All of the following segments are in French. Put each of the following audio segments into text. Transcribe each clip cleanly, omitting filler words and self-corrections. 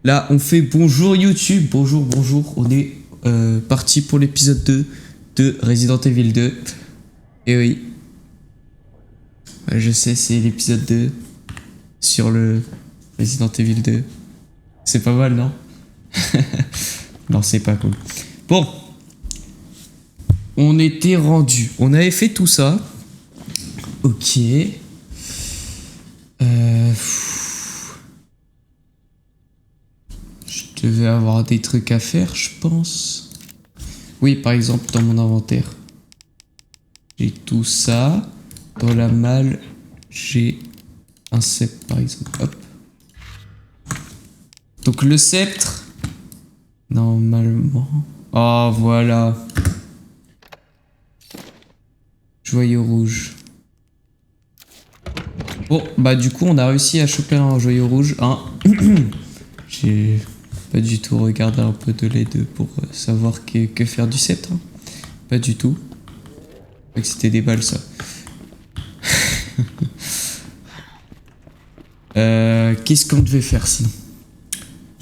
Là, on fait bonjour YouTube. Bonjour, bonjour. On est parti pour l'épisode 2 de Resident Evil 2. Et oui. Ouais, je sais, c'est l'épisode 2 sur le Resident Evil 2. C'est pas mal, non? Non, c'est pas cool. Bon. On était rendu. On avait fait tout ça. Ok. Je devais avoir des trucs à faire, je pense. Oui, par exemple, dans mon inventaire. J'ai tout ça. Dans la malle, j'ai un sceptre, par exemple. Hop. Donc le sceptre, normalement... Oh, voilà. Joyau rouge. Bon, bah du coup, on a réussi à choper un joyau rouge. Hein. J'ai pas du tout regardé un peu de l'aide pour savoir que faire du sceptre. Hein. Pas du tout. Je crois que c'était des balles, ça. Qu'est-ce qu'on devait faire sinon?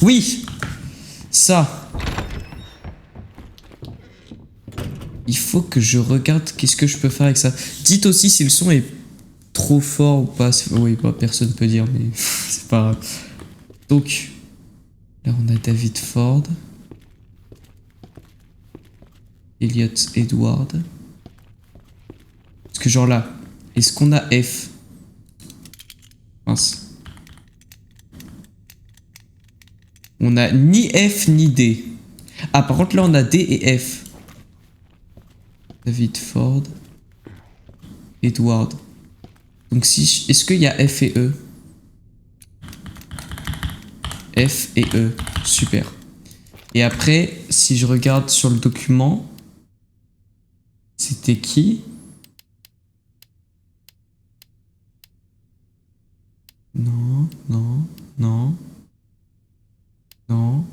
Oui! Ça! Il faut que je regarde qu'est-ce que je peux faire avec ça. Dites aussi si le son est trop fort ou pas. Oui, bah, personne peut dire, mais c'est pas grave. Donc, là on a David Ford. Elliot Edward. Parce que genre là, est-ce qu'on a F? Mince. On a ni F ni D. Ah, par contre là on a D et F. David Ford. Edward. Donc si... Est-ce qu'il y a F et E? F et E. Super. Et après, si je regarde sur le document... C'était qui? Non, non, non. Non.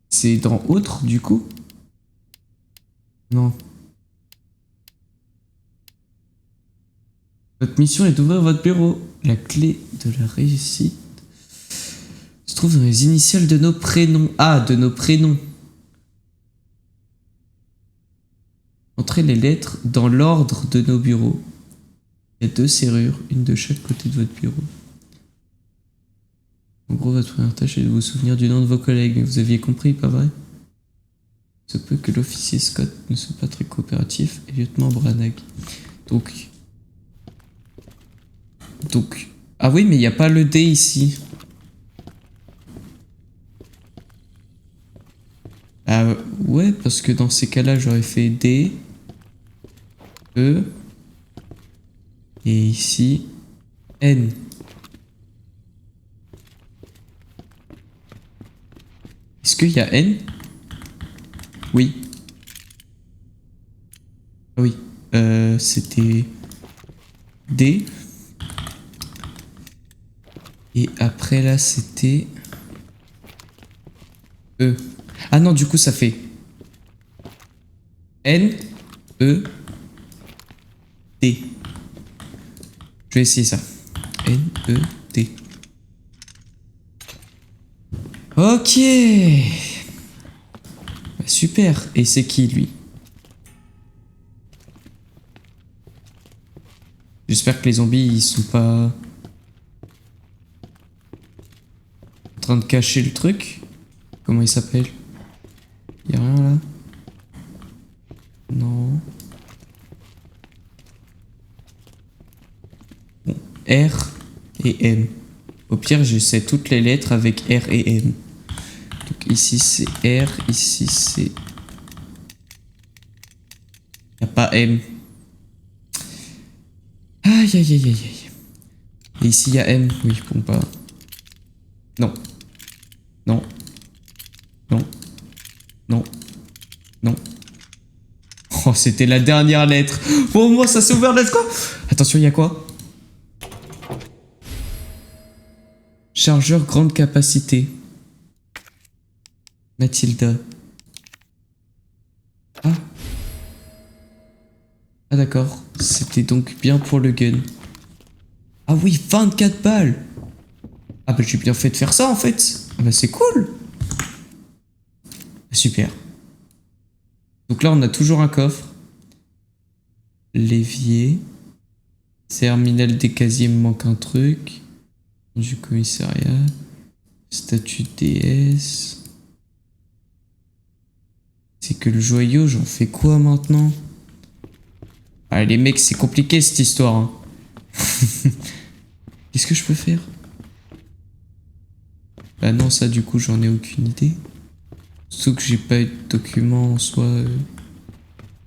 C'est dans autre du coup? Non. Votre mission est d'ouvrir votre bureau. La clé de la réussite se trouve dans les initiales de nos prénoms. Ah, de nos prénoms. Entrez les lettres dans l'ordre de nos bureaux. Il y a 2 serrures, une de chaque côté de votre bureau. En gros, votre première tâche est de vous souvenir du nom de vos collègues. Mais vous aviez compris, pas vrai? Il se peut que l'officier Scott ne soit pas très coopératif et lieutenant Branagh. Donc... Ah oui, mais il n'y a pas le D ici. Ah ouais, parce que dans ces cas-là, j'aurais fait D, E, et ici, N. Est-ce qu'il y a N? Oui. Ah oui. C'était D. Et après là, c'était E. Ah non, du coup, ça fait N, E, D. Je vais essayer ça. N, E, D. Ok. Bah, super. Et c'est qui, lui? J'espère que les zombies, ils sont pas... en train de cacher le truc. Comment il s'appelle? Y'a rien là? Non. Bon, R et M. Au pire, je sais toutes les lettres avec R et M. Donc ici c'est R, ici c'est... Y'a pas M. Aïe aïe aïe aïe aïe. Et ici y'a M. Oui, bon bah... Non. Non. Non. Non. Non. Oh, c'était la dernière lettre. Bon, au moins, ça s'est ouvert, let's go. Attention, il y a quoi? Chargeur grande capacité. Mathilda. Ah. Ah d'accord. C'était donc bien pour le gun. Ah oui, 24 balles. Ah bah j'ai bien fait de faire ça en fait. Ah bah c'est cool. Super. Donc là on a toujours un coffre. L'évier. Terminal des casiers, il me manque un truc. Du commissariat. Statue de déesse. C'est que le joyau, j'en fais quoi maintenant? Ah les mecs, c'est compliqué cette histoire. Hein. Qu'est-ce que je peux faire? Bah non, ça du coup, j'en ai aucune idée. Surtout que j'ai pas eu de document en soi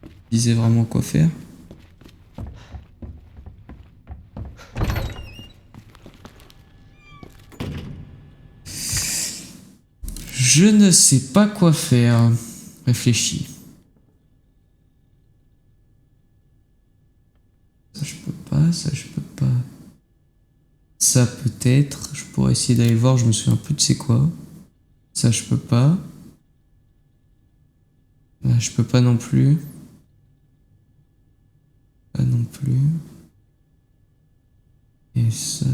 qui disait vraiment quoi faire. Je ne sais pas quoi faire. Réfléchis. Ça je peux pas, ça je peux pas. Ça peut-être, je pourrais essayer d'aller voir, je me souviens plus de c'est quoi. Ça je peux pas. Là, je peux pas non plus. Pas non plus. Et ça...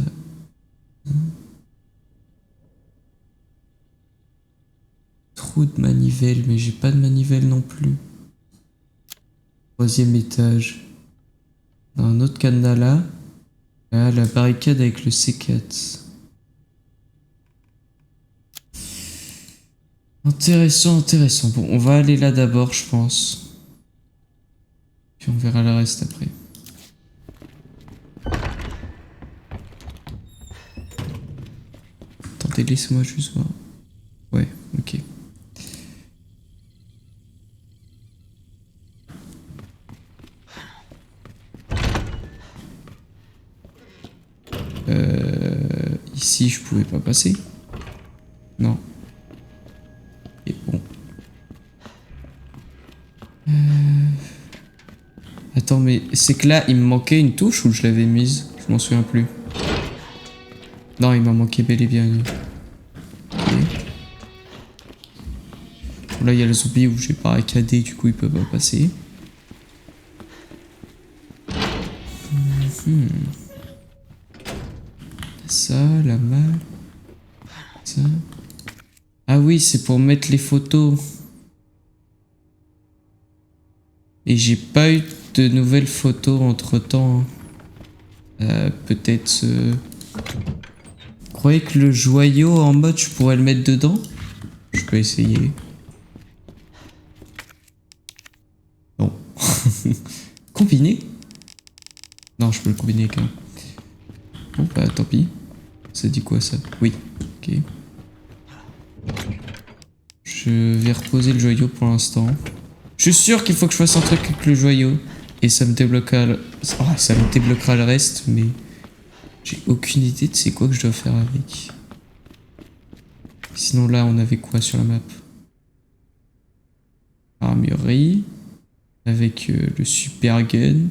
Trou de manivelle, mais j'ai pas de manivelle non plus. Troisième étage. Dans un autre cadenas là. Ah, la barricade avec le C4. Intéressant, intéressant. Bon, on va aller là d'abord, je pense. Puis on verra le reste après. Attendez, laissez-moi juste voir. Ouais, ok. Ici, je pouvais pas passer. Non. Et bon. Attends, mais c'est que là, il me manquait une touche ou je l'avais mise? Je m'en souviens plus. Non, il m'a manqué bel et bien une. Ok. Bon, là, il y a le zombie où j'ai barricadé, du coup, il peut pas passer. Ça, la malle. Ça. Ah oui, c'est pour mettre les photos. Et j'ai pas eu de nouvelles photos entre temps. Peut-être. Vous croyez que le joyau en mode je pourrais le mettre dedans? Je peux essayer. Non. Combiner? Non, je peux le combiner quand même. Bon, bah tant pis. Ça dit quoi ça? Oui. Ok. Je vais reposer le joyau pour l'instant. Je suis sûr qu'il faut que je fasse un truc avec le joyau. Et ça me débloquera le... Oh, ça me débloquera le reste, mais... J'ai aucune idée de c'est quoi que je dois faire avec. Sinon là, on avait quoi sur la map? Armurerie. Avec le super gun.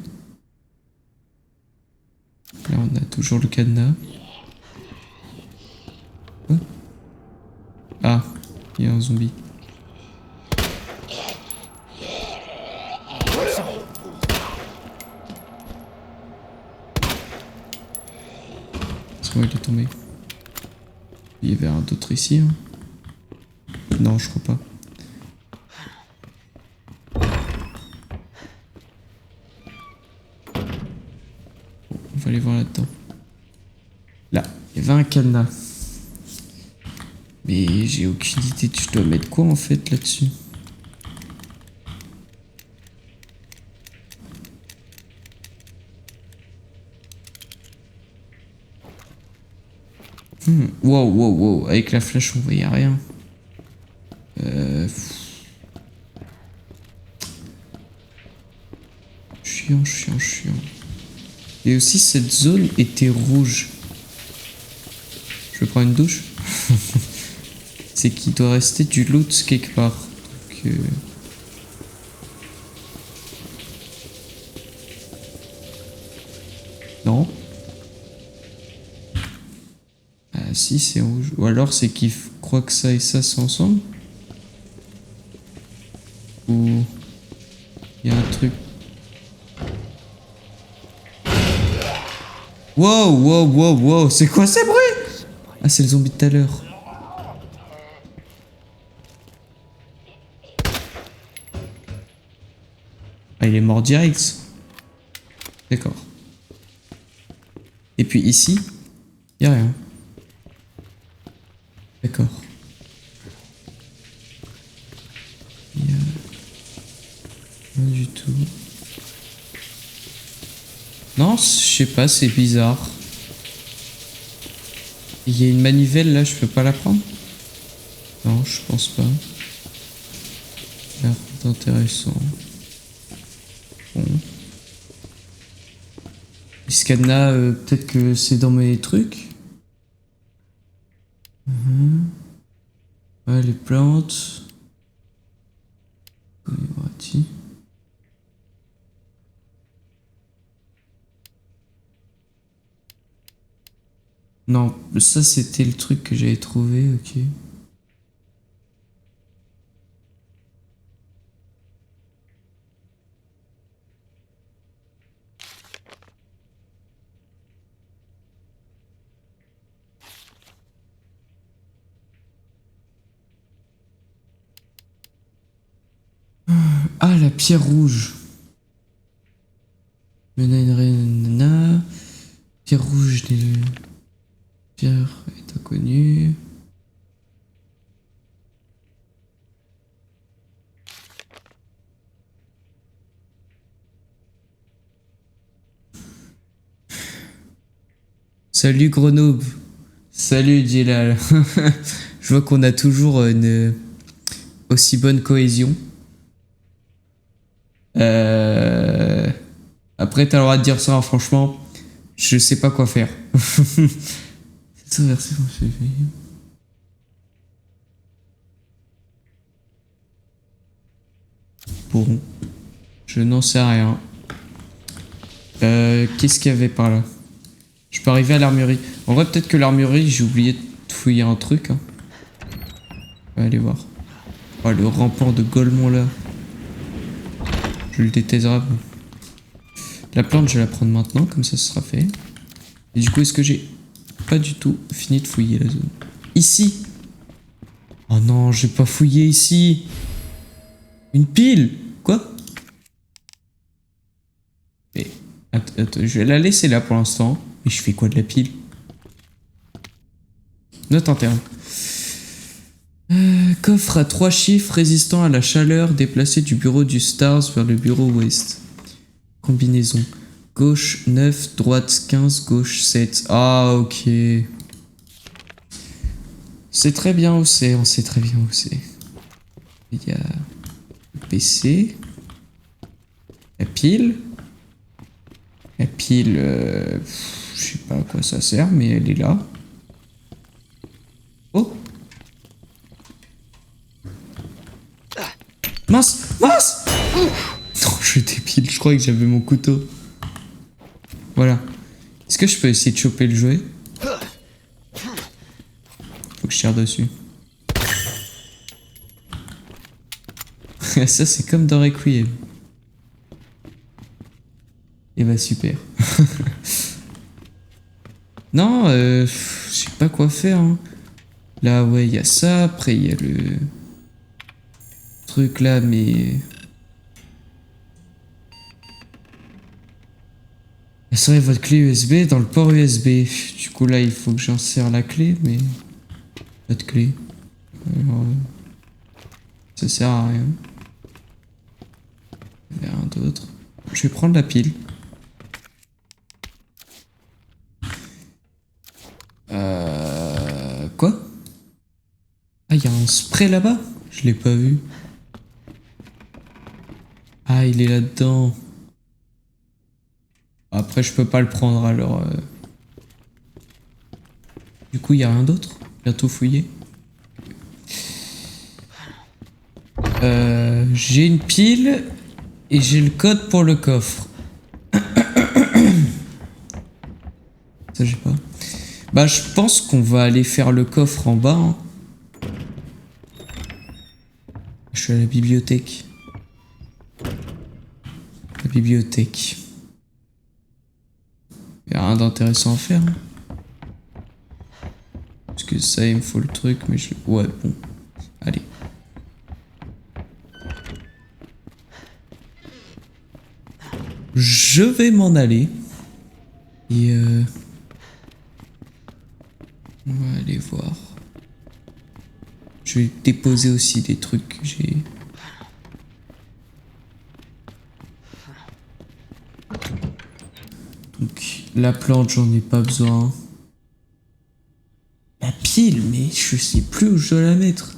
Là, on a toujours le cadenas. Quoi? Ah, il y a un zombie. Il est tombé. Il y avait un d'autre ici. Hein. Non, je crois pas. Bon, on va aller voir là-dedans. Là, il y avait un cadenas. Mais j'ai aucune idée de je dois mettre quoi en fait là-dessus. Wow, wow, wow. Avec la flèche, on voyait rien. Chiant, chiant, chiant. Et aussi, cette zone était rouge. Je prends une douche. C'est qu'il doit rester du loot quelque part. Donc, non. Ah si, c'est rouge. Ou alors c'est qu'il croit que ça et ça sont ensemble. Ou il y a un truc. Wow, wow, wow, wow. C'est quoi ces bruits? Ah, c'est le zombie de tout à l'heure. Ah, il est mort direct. D'accord. Et puis ici, y a rien. D'accord. Y a rien du tout. Non, je sais pas, c'est bizarre. Il y a une manivelle là, je peux pas la prendre? Non, je pense pas. L'air intéressant. Bon. Est-ce cadenas, peut-être que c'est dans mes trucs. Ouais, les plantes. Non, ça c'était le truc que j'avais trouvé, ok. Ah, la pierre rouge. Nanana. Pierre rouge, pierre est inconnue. Salut Grenoble. Salut Djilal. Je vois qu'on a toujours une aussi bonne cohésion. Après, t'as le droit de dire ça, hein, franchement, je sais pas quoi faire. Bon, je n'en sais rien. Qu'est-ce qu'il y avait par là? Je peux arriver à l'armurerie. En vrai, peut-être que l'armurerie, j'ai oublié de fouiller un truc. Hein. On va aller voir. Oh, le rampant de Golemont là. Je le déteste vraiment. La plante, je vais la prendre maintenant, comme ça, ce sera fait. Et du coup, est-ce que j'ai pas du tout fini de fouiller la zone? Ici! Oh non, j'ai pas fouillé ici! Une pile! Quoi? Mais, attends, je vais la laisser là pour l'instant. Mais je fais quoi de la pile? Note interne. Coffre à 3 chiffres résistant à la chaleur déplacé du bureau du Stars vers le bureau ouest. Combinaison. Gauche 9, droite 15, gauche 7. Ah, ok. C'est très bien où c'est, on sait très bien où c'est. Il y a le PC. La pile. La pile, je sais pas à quoi ça sert, mais elle est là. Oh! Mince! Mince! Non, je débile, je croyais que j'avais mon couteau. Voilà. Est-ce que je peux essayer de choper le jouet? Faut que je tire dessus. Ça, c'est comme dans Requiem. Et bah, super. Non, je sais pas quoi faire. Hein. Là, ouais, il y a ça. Après, il y a le truc là, mais... Insérez votre clé USB dans le port USB. Du coup, là, il faut que j'insère la clé, mais... Pas de clé. Alors, ça sert à rien. Il y a rien d'autre. Je vais prendre la pile. Quoi? Ah, il y a un spray là-bas? Je l'ai pas vu. Ah, il est là-dedans. Après, je peux pas le prendre, alors... Du coup, il y a rien d'autre? Bientôt fouillé. J'ai une pile et j'ai le code pour le coffre. Ça, j'ai pas. Bah, je pense qu'on va aller faire le coffre en bas. Hein. Je suis à la bibliothèque. La bibliothèque. Il y a rien rien d'intéressant à faire. Hein. Parce que ça, il me faut le truc, mais je... Ouais, bon. Allez. Je vais m'en aller. Et on va aller voir. Je vais déposer aussi des trucs que j'ai. Donc la plante, j'en ai pas besoin. La pile, mais je sais plus où je dois la mettre.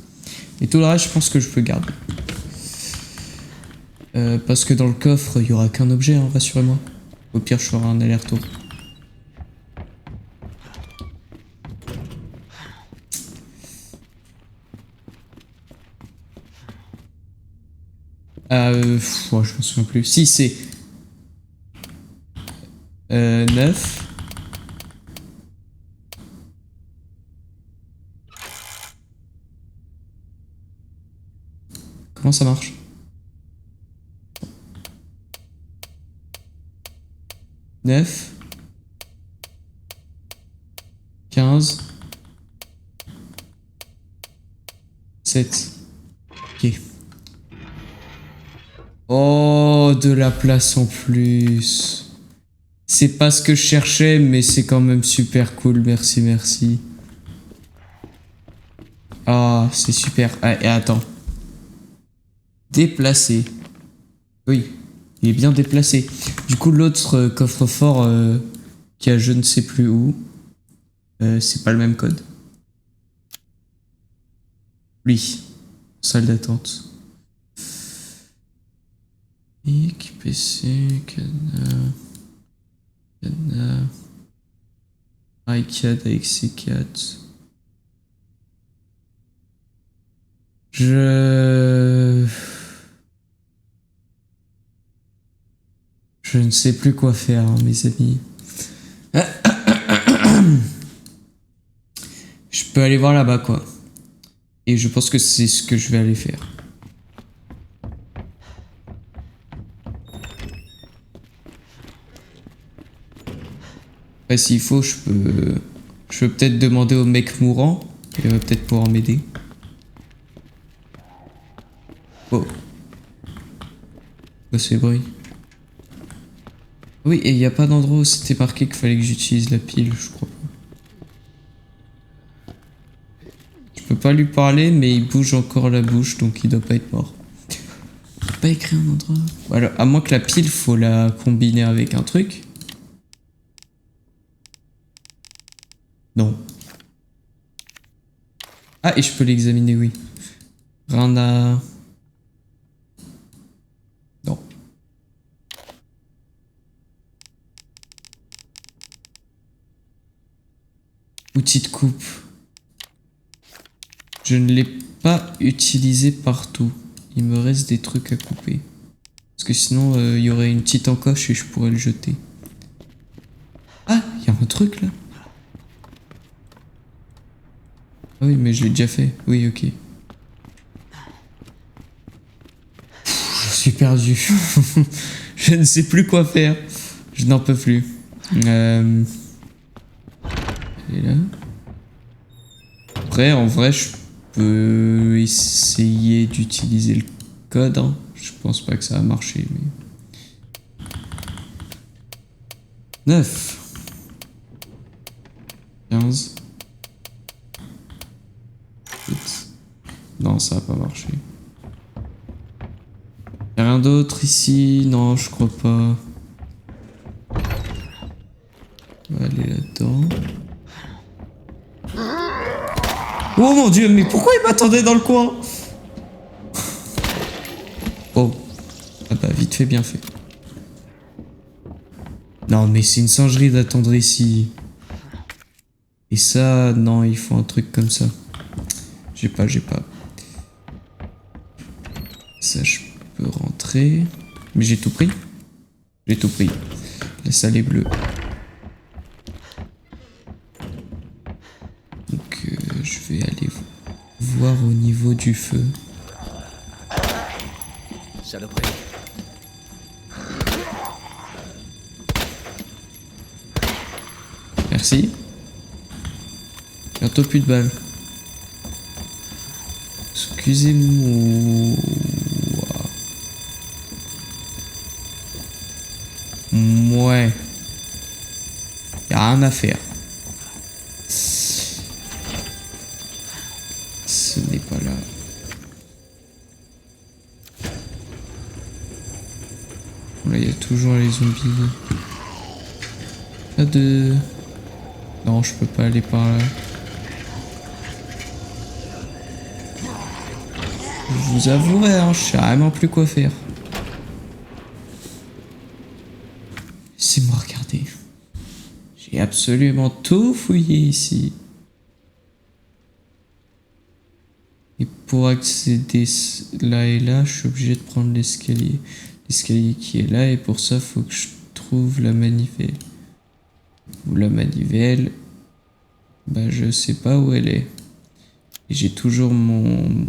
Et tout le reste, je pense que je peux garder. Parce que dans le coffre, il y aura qu'un objet, hein, rassurez-moi. Au pire, je ferai un aller-retour. Ouais, je me souviens plus. Si, c'est 9. Comment ça marche? « 9 15 7 » Ok. Oh, de la place en plus. C'est pas ce que je cherchais, mais c'est quand même super cool. Merci, merci. Ah, c'est super. Ah, et attends. Déplacé. Oui, il est bien déplacé. Du coup, l'autre coffre-fort qui a je ne sais plus où, c'est pas le même code. Lui, salle d'attente. Mic, PC, cadenas, iCAD avec C4. Je ne sais plus quoi faire, hein, mes amis. Je peux aller voir là-bas, quoi. Et je pense que c'est ce que je vais aller faire. Après, s'il faut, je peux peut-être demander au mec mourant. Il va peut-être pouvoir m'aider. Oh. Quoi ce bruit? Oui, et il n'y a pas d'endroit où c'était marqué qu'il fallait que j'utilise la pile, je crois pas. Je peux pas lui parler, mais il bouge encore la bouche, donc il doit pas être mort. Je peux pas écrire un endroit. Voilà, à moins que la pile, faut la combiner avec un truc. Non. Ah, et je peux l'examiner, oui. Rien à... Non. Outil de coupe. Je ne l'ai pas utilisé partout. Il me reste des trucs à couper. Parce que sinon, il y aurait une petite encoche et je pourrais le jeter. Ah, il y a un truc là. Ah oui, mais je l'ai déjà fait. Oui, ok. Je suis perdu. Je ne sais plus quoi faire. Je n'en peux plus. Elle est là. Après, en vrai, je peux essayer d'utiliser le code. Hein. Je pense pas que ça va marcher, mais... 9. 15. 8. Non, ça va pas marcher. Y'a rien d'autre ici? Non, je crois pas. On va aller là-dedans. Oh mon dieu, mais pourquoi il m'attendait dans le coin? Oh. Ah bah, vite fait, bien fait. Non, mais c'est une singerie d'attendre ici. Et ça, non, il faut un truc comme ça. J'ai pas. Ça, je peux rentrer. Mais j'ai tout pris. J'ai tout pris. La salle est bleue. Donc, je vais aller voir au niveau du feu. Saloperie. Merci. Bientôt plus de balles. Excusez-moi. Ouais. Y'a rien à faire. Ce n'est pas là. Là, il y a toujours les zombies. Pas de... Non, je peux pas aller par là. Je vous avouerai, hein, je sais vraiment plus quoi faire. Laissez-moi regarder. J'ai absolument tout fouillé ici. Et pour accéder là et là, je suis obligé de prendre l'escalier. L'escalier qui est là, et pour ça, faut que je trouve la manivelle. Ou la manivelle, bah je sais pas où elle est. Et j'ai toujours mon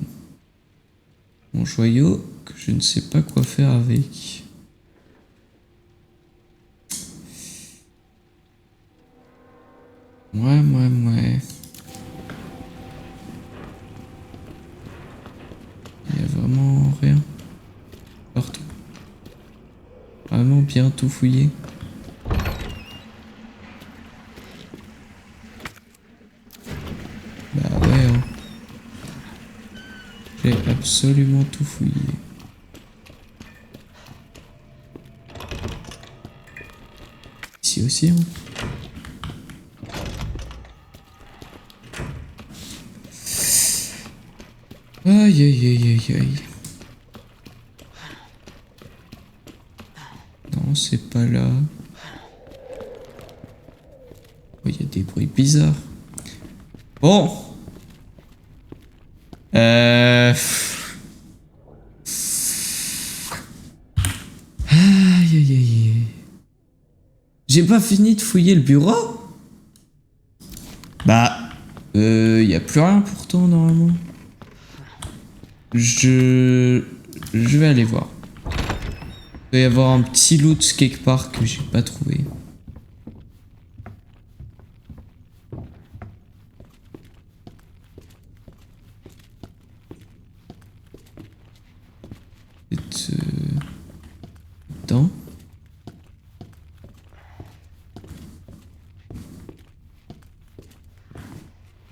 joyau que je ne sais pas quoi faire avec. Ouais. Il y a vraiment rien. Partout. Vraiment bien tout fouillé. Bah ouais, hein. J'ai absolument tout fouillé. Ici aussi, hein. Aïe. Non, c'est pas là. Oh, il y a des bruits bizarres. Bon. Aïe. J'ai pas fini de fouiller le bureau? Bah, y a plus rien pourtant normalement. Je vais aller voir. Il doit y avoir un petit loot quelque part que j'ai pas trouvé. C'est dedans.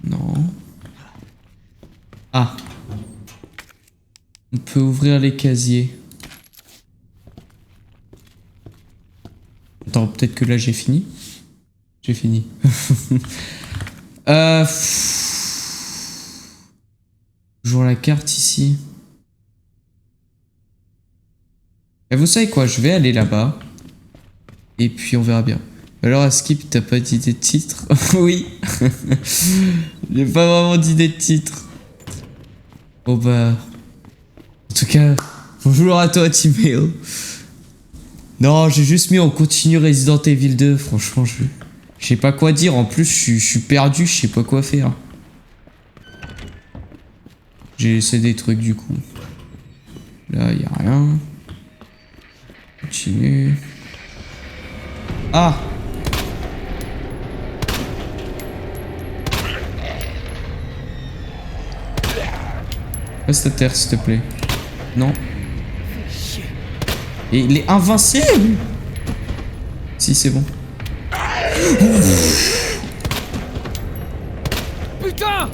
Non. Ah. On peut ouvrir les casiers. Attends, peut-être que là j'ai fini. J'ai fini. Toujours la carte ici. Et vous savez quoi, je vais aller là-bas. Et puis on verra bien. Alors à Skip, t'as pas d'idée de titre? Oui. J'ai pas vraiment d'idée de titre. Bon bah... En tout cas, bonjour à toi Timéo. Non, j'ai juste mis on continue Resident Evil 2. Franchement, je sais pas quoi dire. En plus, je suis perdu, je sais pas quoi faire. J'ai laissé des trucs du coup. Là, y a rien. Continue. Ah! Reste à terre, s'il te plaît. Non. Et il est invincible! Si, c'est bon. Putain!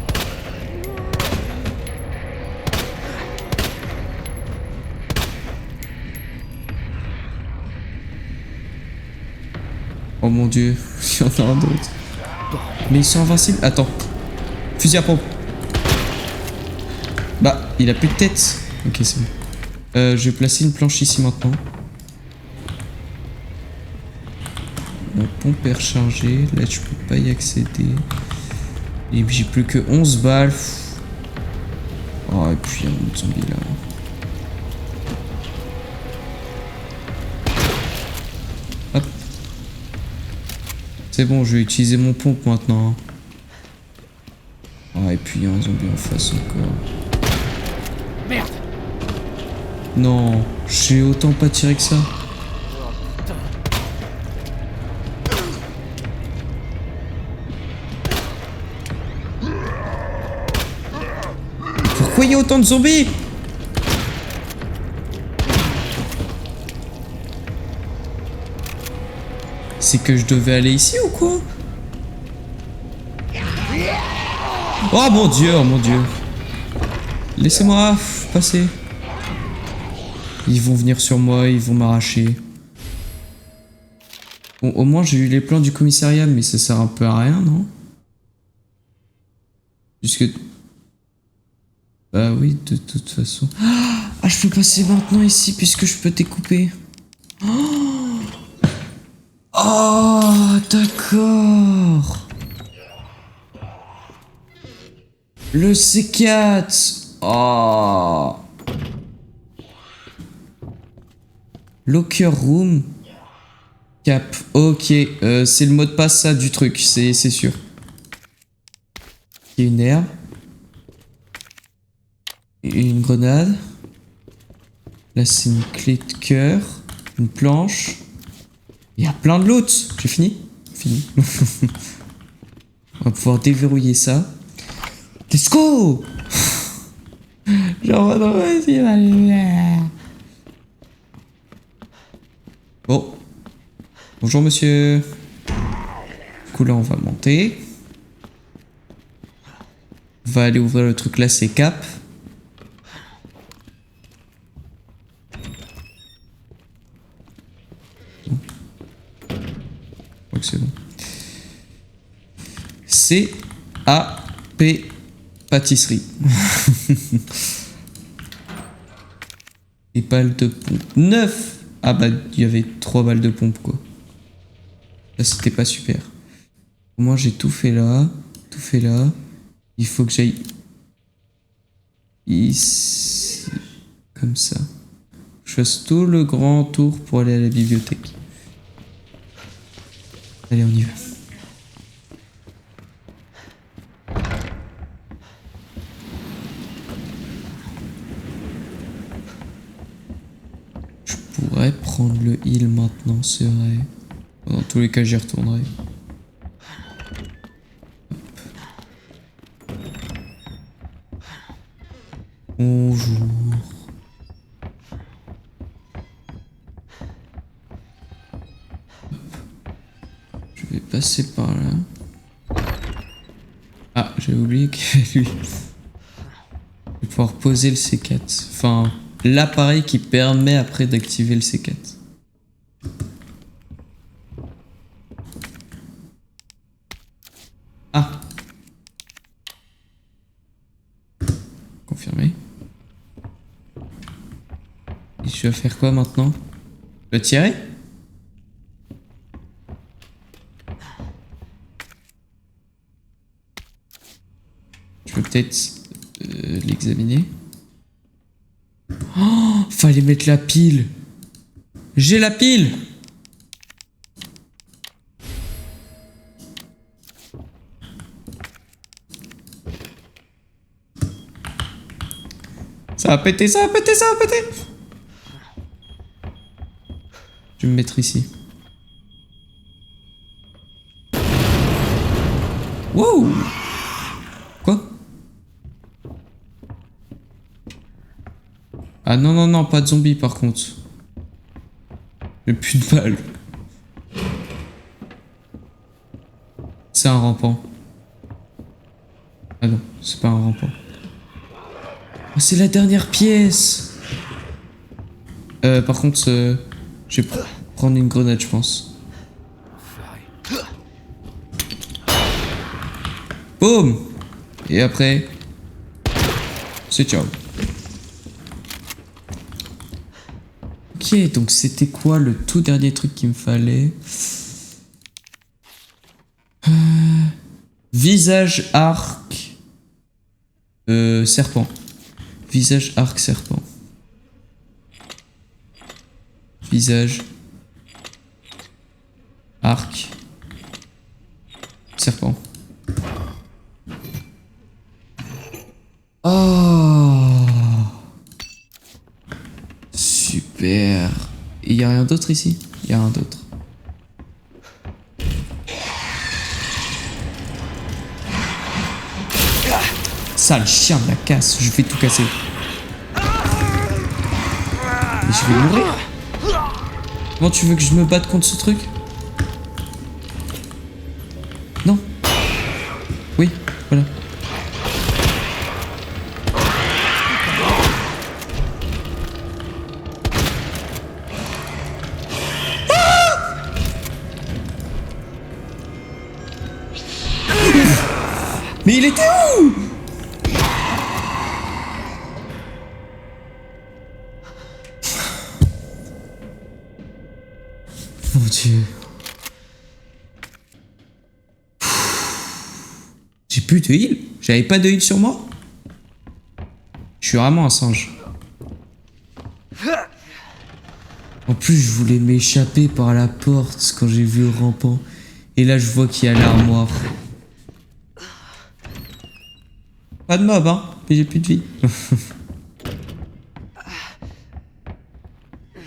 Oh mon dieu, il y en a un d'autre. Mais ils sont invincibles. Attends. Fusil à pompe. Bah, il a plus de tête. Ok, c'est bon. Je vais placer une planche ici maintenant. Mon pompe est rechargée. Là, je peux pas y accéder. Et j'ai plus que 11 balles. Oh, et puis il y a un autre zombie là. Hop. C'est bon, je vais utiliser mon pompe maintenant. Oh, et puis il y a un zombie en face encore. Merde! Non, j'ai autant pas tiré que ça. Pourquoi il y a autant de zombies? C'est que je devais aller ici ou quoi? Oh mon dieu, oh mon dieu. Laissez-moi passer. Ils vont venir sur moi, ils vont m'arracher. Bon, au moins j'ai eu les plans du commissariat, mais ça sert un peu à rien, non? Puisque... Bah oui, de toute façon... Ah, je peux passer maintenant ici, puisque je peux découper. Oh, d'accord. Le C4. Oh. Locker room. Cap. Ok, c'est le mot de passe ça du truc, c'est sûr. Il y a une herbe. Une grenade. Là c'est une clé de cœur. Une planche. Il y a plein de loot. J'ai fini. Fini. On va pouvoir déverrouiller ça. Let's go. Genre, bon. Bonjour monsieur. Du coup là on va monter. On va aller ouvrir le truc là, c'est cap. Bon. Je crois que c'est bon. C-A-P pâtisserie. Et balles de pompe. 9. Ah bah il y avait 3 balles de pompe quoi. Là c'était pas super. Au moins j'ai tout fait là. Tout fait là. Il faut que j'aille ici. Comme ça. Je fasse tout le grand tour pour aller à la bibliothèque. Allez on y va. Je pourrais prendre le heal maintenant, c'est vrai. Dans tous les cas j'y retournerai. Bonjour. Je vais passer par là. Ah, j'ai oublié qu'il y avait lui. Je vais pouvoir poser le C4. Enfin, l'appareil qui permet après d'activer le C4. Ah. Confirmé. Et je vais faire quoi maintenant? Je vais tirer? Je peux peut-être l'examiner. Oh, fallait mettre la pile. J'ai la pile. Ça va péter, ça va péter, ça va péter. Je vais me mettre ici. Wow. Quoi? Ah non, non, non, pas de zombies par contre. J'ai plus de balles. C'est un rampant. Ah non, c'est pas un rampant. Oh, c'est la dernière pièce. Par contre, je vais prendre une grenade, je pense. Boum. Et après, c'est ciao. Ok, donc c'était quoi le tout dernier truc qu'il me fallait? Visage, arc, serpent. Visage, arc, serpent. Visage, arc, serpent. Oh, super. Il y a rien d'autre ici? Il y a rien d'autre. Sale chien de la casse, je vais tout casser. Mais je vais mourir. Comment tu veux que je me batte contre ce truc? Non. Oui, voilà. Mais il était où? Mon Dieu. J'ai plus de heal. J'avais pas de heal sur moi. Je suis vraiment un singe. En plus, je voulais m'échapper par la porte quand j'ai vu le rampant. Et là, je vois qu'il y a l'armoire. Pas de mob, hein, mais j'ai plus de vie.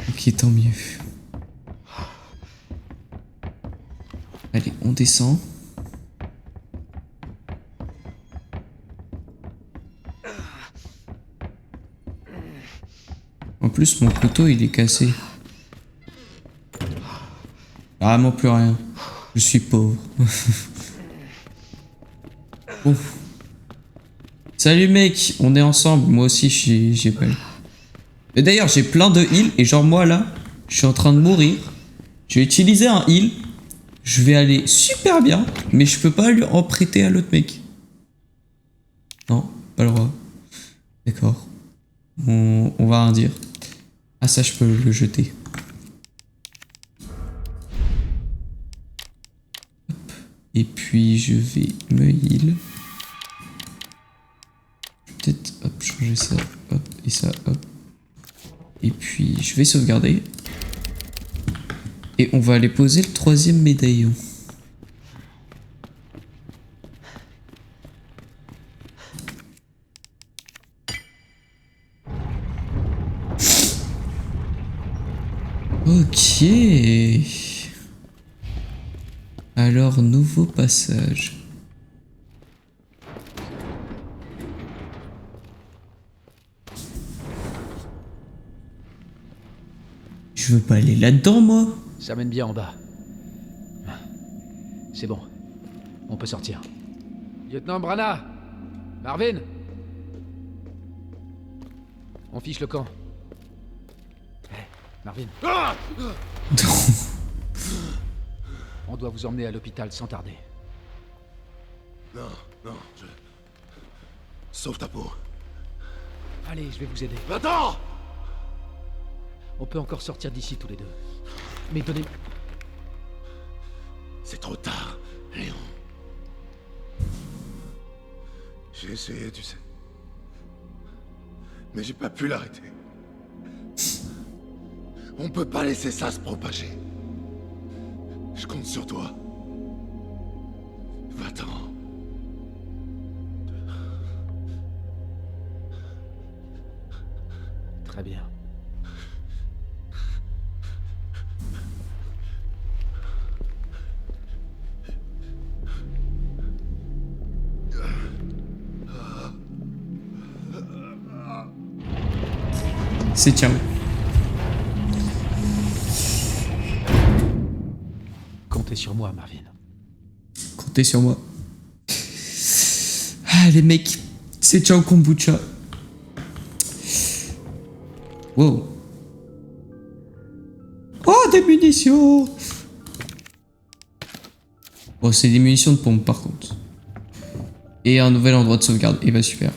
Ok, tant mieux. Allez, on descend. En plus, mon couteau, il est cassé. Vraiment plus rien. Je suis pauvre. Bon. Salut mec, on est ensemble. Moi aussi, j'ai pas. Et d'ailleurs, j'ai plein de heal. Et genre, moi là, je suis en train de mourir. Je vais utiliser un heal. Je vais aller super bien. Mais je peux pas lui en prêter à l'autre mec. Non, pas le droit. D'accord. On va rien dire. Ah, ça, je peux le jeter. Hop. Et puis, je vais me heal. Peut-être, hop, changer ça, hop, et ça, hop. Et puis, je vais sauvegarder. Et on va aller poser le 3e médaillon. Ok. Alors, nouveau passage. Je veux pas aller là-dedans, moi. Ça mène bien en bas. C'est bon. On peut sortir. Lieutenant Brana! Marvin! On fiche le camp. Hé, Marvin. On doit vous emmener à l'hôpital sans tarder. Non, non, sauve ta peau. Allez, je vais vous aider. Attends! On peut encore sortir d'ici tous les deux. Mais donnez... C'est trop tard, Léon. J'ai essayé, tu sais. Mais j'ai pas pu l'arrêter. On peut pas laisser ça se propager. Je compte sur toi. Va-t'en. Très bien. C'est ciao. Comptez sur moi, Marvin. Comptez sur moi. Ah, les mecs, c'est ciao kombucha. Wow. Oh, des munitions. Bon, c'est des munitions de pompe par contre. Et un nouvel endroit de sauvegarde. Et bah super.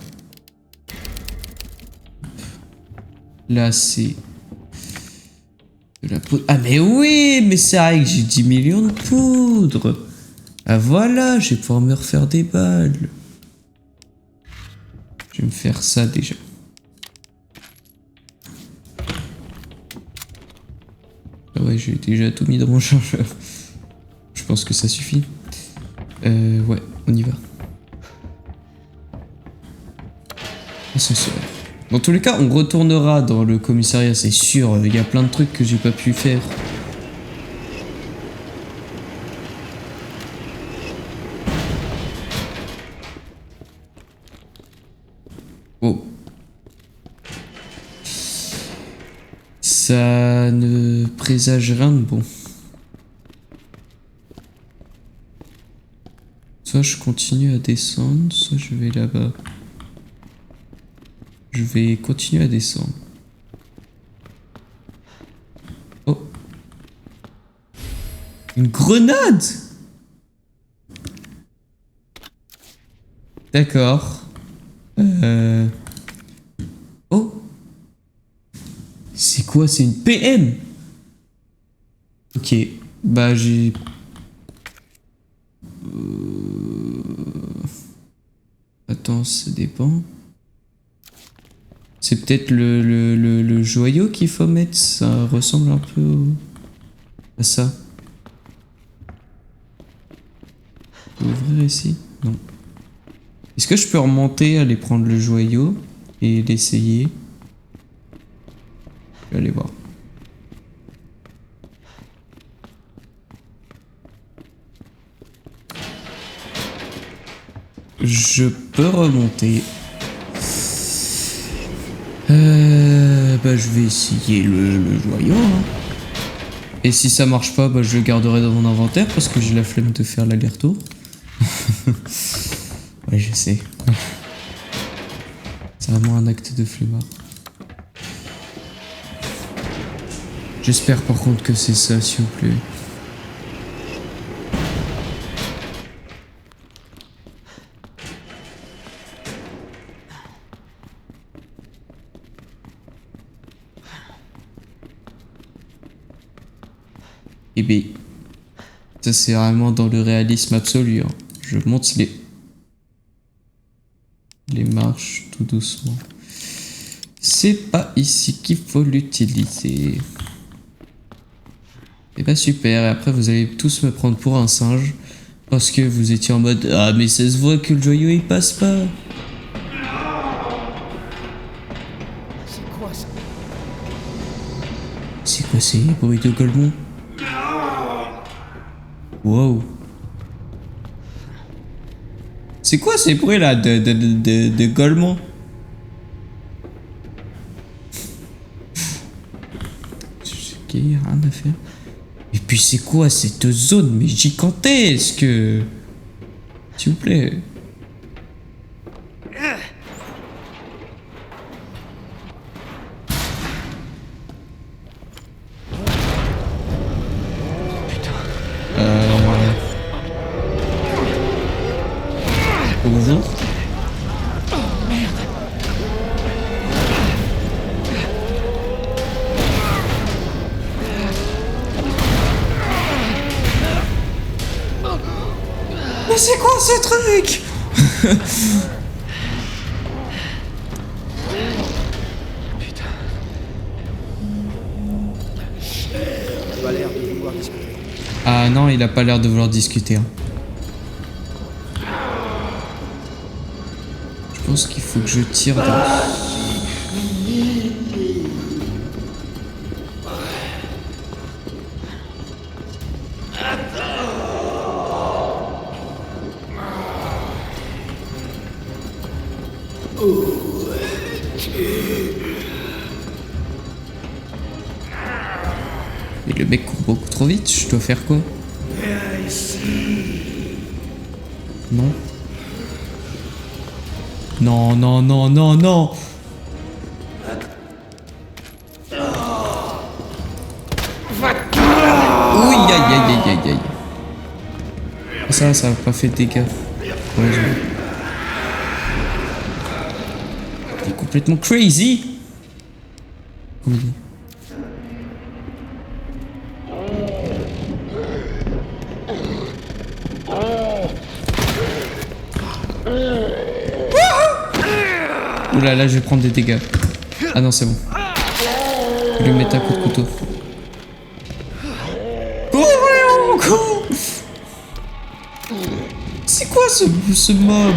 Là, c'est de la poudre. Ah, mais oui, mais c'est vrai que j'ai 10 millions de poudre. Ah, voilà, je vais pouvoir me refaire des balles. Je vais me faire ça déjà. Ah ouais, j'ai déjà tout mis dans mon chargeur. Je pense que ça suffit. Ouais, on y va. Ascenseur. Dans tous les cas, on retournera dans le commissariat, c'est sûr. Il y a plein de trucs que j'ai pas pu faire. Ça ne présage rien de bon. Soit je continue à descendre, soit je vais là-bas. Je vais continuer à descendre. Oh. Une grenade! D'accord. Oh. C'est quoi? C'est une PM? Ok. Bah j'ai... Attends, ça dépend. C'est peut-être le joyau qu'il faut mettre. Ça ressemble un peu à ça. Je peux ouvrir ici? Non. Est-ce que je peux remonter, aller prendre le joyau et l'essayer? Je vais aller voir. Je peux remonter. Bah je vais essayer le joyau. Hein. Et si ça marche pas, bah je le garderai dans mon inventaire parce que j'ai la flemme de faire l'aller-retour. Ouais, je sais. C'est vraiment un acte de flemmard. J'espère par contre que c'est ça, s'il vous plaît. Et bien, ça c'est vraiment dans le réalisme absolu. Hein. Je monte les marches tout doucement. C'est pas ici qu'il faut l'utiliser. Et bah super, et après vous allez tous me prendre pour un singe. Parce que vous étiez en mode ah mais ça se voit que le joyau il passe pas. C'est quoi ça? C'est quoi ces bruits de Golemont? Wow. C'est quoi ces bruits là de Golemont? Ok, rien à faire. Et puis c'est quoi cette zone mais gigantesque? S'il vous plaît. Bonjour. Mais c'est quoi ce truc? Putain. Tu as l'air de vouloir discuter. Ah non, il a pas l'air de vouloir discuter. Hein. Je pense qu'il faut que je tire dans... Et le mec court beaucoup trop vite, je dois faire quoi? Non. Non, non, non, non, non. Oui, aïe, aïe, aïe, aïe, aïe. Ça a pas fait de dégâts. Heureusement. T'es complètement crazy. Comme il dit. Oula, là je vais prendre des dégâts. Ah non, c'est bon. Je vais lui mettre un coup de couteau. Cours. C'est quoi ce mob?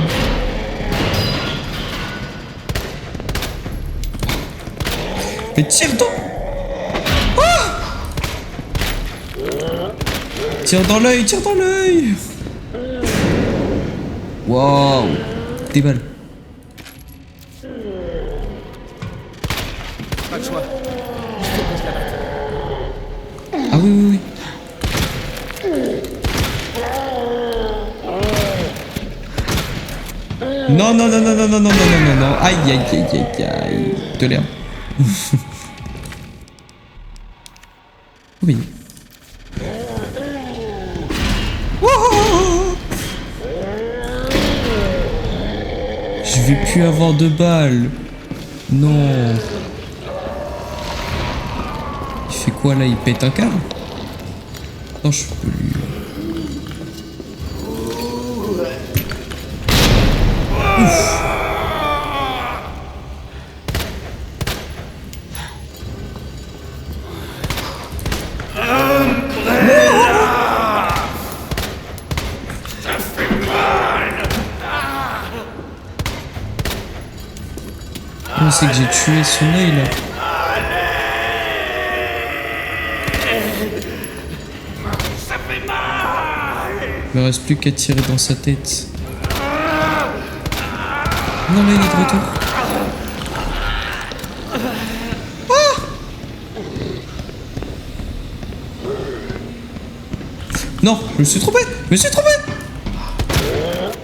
Mais tire dans... Ah! Tire dans l'œil, tire dans l'œil. Waouh. Des balles. Pas le choix. Il faut qu'on se la batte. Non, non, non, non, non, non, non, non, non, non, non. Aïe, aïe, aïe, aïe, aïe. De l'air. Oui. Wouhou. Je vais plus avoir de balles. Non. Il fait quoi là? Il pète un câble? Non, je peux lui... Ouf. Comment c'est que j'ai tué son œil là? Il me reste plus qu'à tirer dans sa tête. Non, là il est de retour. Ah! Non, je me suis trompé. Je me suis trompé.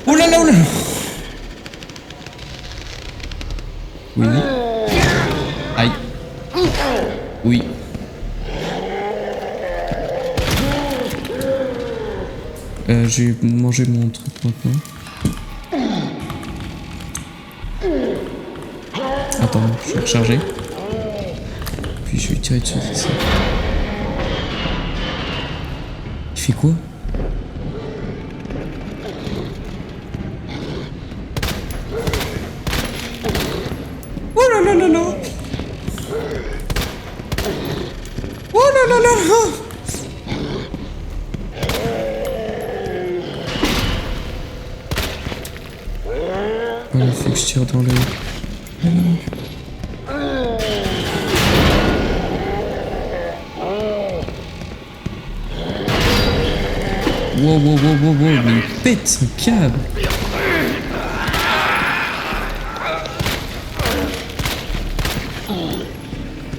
Oh là là, oh là là. Oui. Aïe. Oui. J'ai mangé mon truc maintenant. Attends, je vais recharger. Puis je vais tirer dessus. Il fait quoi? Oh là là là là! Oh là là là là! Voilà, il faut que je tire dans le... Wow, wow, wow, wow, wow, mais il pète son câble.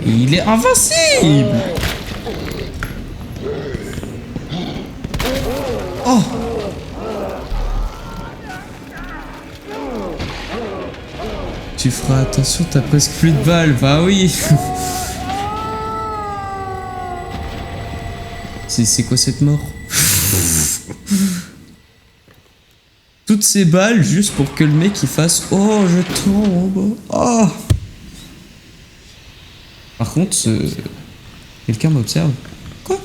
Il est invincible. Oh. Tu feras attention, t'as presque plus de balles, bah oui. C'est quoi cette mort? Toutes ces balles juste pour que le mec il fasse oh je tombe. Oh. Par contre, quelqu'un m'observe. Quoi?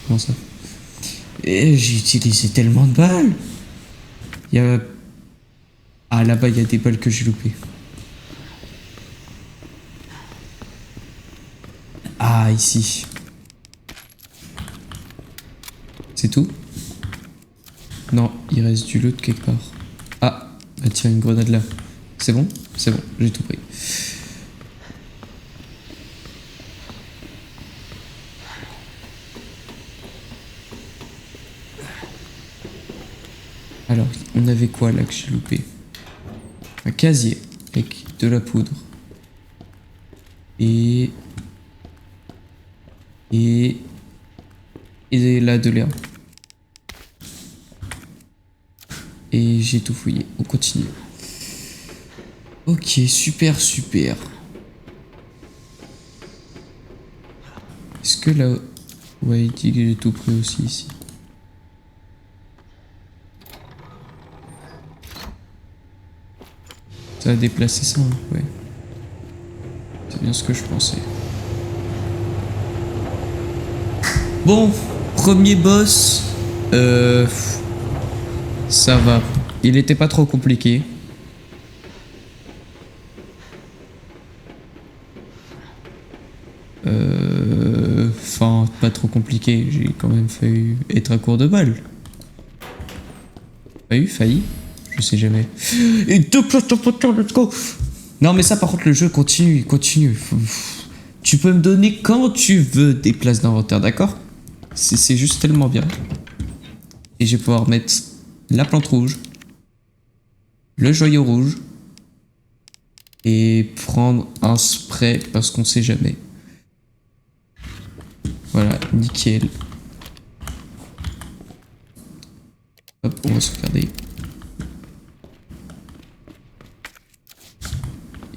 Comment ça? Et j'ai utilisé tellement de balles. Il y a... Ah là-bas il y a des balles que j'ai loupées. Ah ici. C'est tout? Non, il reste du loot quelque part. Ah, bah tiens, une grenade là. C'est bon? C'est bon, j'ai tout pris. Alors, on avait quoi là que j'ai loupé? Un casier avec de la poudre. Et là de l'herbe. Et j'ai tout fouillé. On continue. Ok, super, super. Est-ce que là... Ouais, il dit que j'ai tout pris aussi ici. Ça a déplacé ça, hein, ouais. C'est bien ce que je pensais. Bon, premier boss. Ça va. Il était pas trop compliqué. Enfin, pas trop compliqué. J'ai quand même failli être à court de balles. Failli. Je sais jamais. Et deux places de poteur, let's go. Non mais ça par contre le jeu continue. Tu peux me donner quand tu veux des places d'inventaire, d'accord? C'est juste tellement bien. Et je vais pouvoir mettre la plante rouge, le joyau rouge et prendre un spray parce qu'on sait jamais. Voilà, nickel. Hop, on va sauvegarder.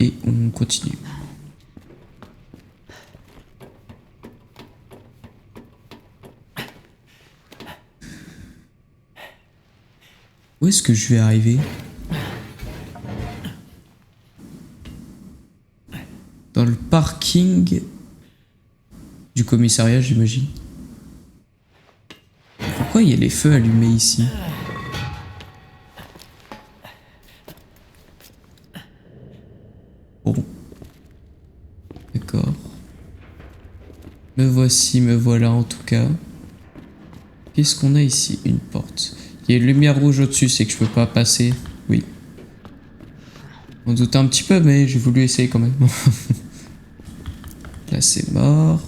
et on continue. Où est-ce que je vais arriver? Dans le parking du commissariat, j'imagine. Pourquoi il y a les feux allumés ici? Bon. D'accord. Me voici, me voilà en tout cas. Qu'est-ce qu'on a ici? Une porte. Il y a une lumière rouge au-dessus, c'est que je peux pas passer. Oui. On doute un petit peu, mais j'ai voulu essayer quand même. Là, c'est mort.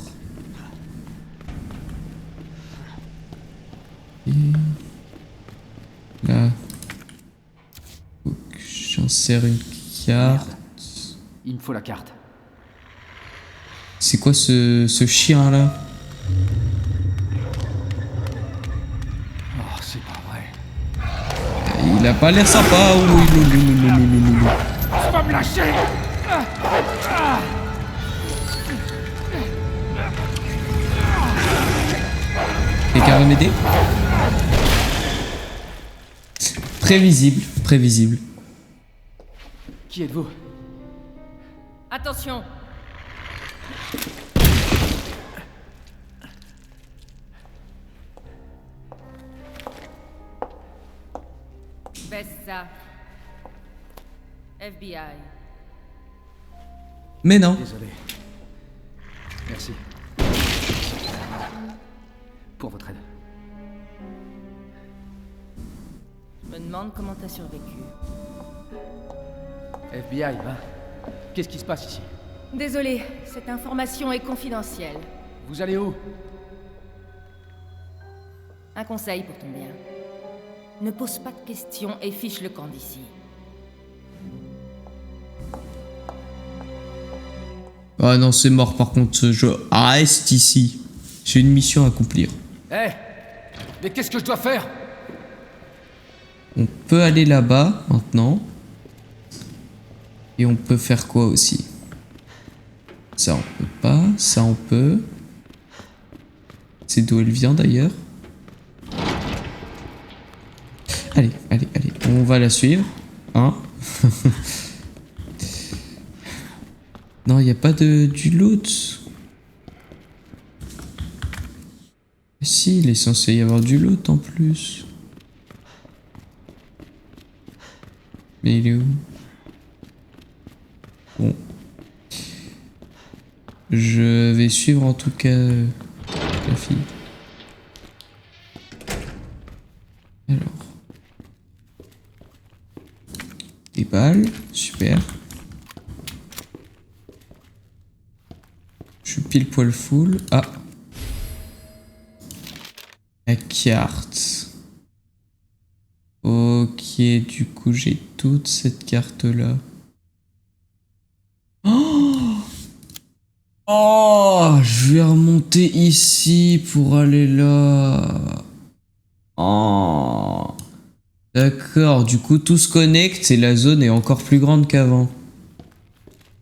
Et là, faut que j'insère une carte. Il me faut la carte. C'est quoi ce chien là? Oh, c'est pas vrai. Il a pas l'air sympa. Tu vas me lâcher! Quelqu'un va m'aider? Prévisible, prévisible. Qui êtes-vous? Attention. Baisse ça. FBI. Mais non. Désolé. Merci. Pour votre aide. Je me demande comment t'as survécu. FBI, hein? Qu'est-ce qui se passe ici? Désolé, cette information est confidentielle. Vous allez où? Un conseil pour ton bien. Ne pose pas de questions et fiche le camp d'ici. Ah non, c'est mort par contre. Je reste ici. J'ai une mission à accomplir. Eh! Mais qu'est-ce que je dois faire? On peut aller là-bas maintenant. Et on peut faire quoi aussi? Ça on peut pas. Ça on peut. C'est d'où elle vient d'ailleurs. Allez, allez, allez. On va la suivre. Hein? Non, il n'y a pas du loot. Si, il est censé y avoir du loot en plus. Mais il est où? Bon. Je vais suivre en tout cas la fille. Alors. Des balles, super. Je suis pile poil full. Ah. La carte. Ok, du coup j'ai toute cette carte là. Oh, je vais remonter ici pour aller là. Oh. D'accord, du coup tout se connecte et la zone est encore plus grande qu'avant.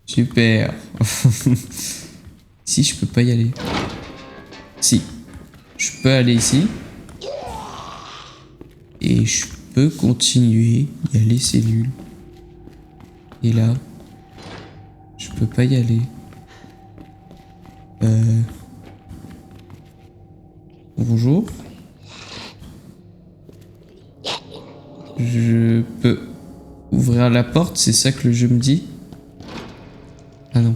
Super. Si, je peux pas y aller. Si. Je peux aller ici. Et je peux continuer. Il y a les cellules. Et là. Je peux pas y aller. Bonjour. Je peux ouvrir la porte, c'est ça que le jeu me dit? Ah non.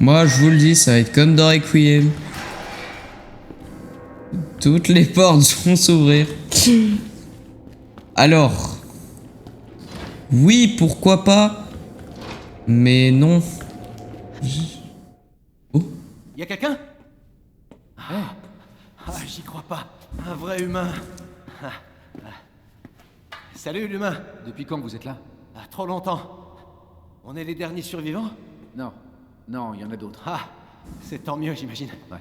Moi, je vous le dis, ça va être comme dans Requiem. Toutes les portes vont s'ouvrir. Alors. Oui, pourquoi pas? Mais non. Oh. Y'a quelqu'un? Ah, j'y crois pas. Un vrai humain. Salut l'humain. Depuis quand vous êtes là? Trop longtemps. On est les derniers survivants? Non. Non, il y en a d'autres. Ah, c'est tant mieux j'imagine. Ouais.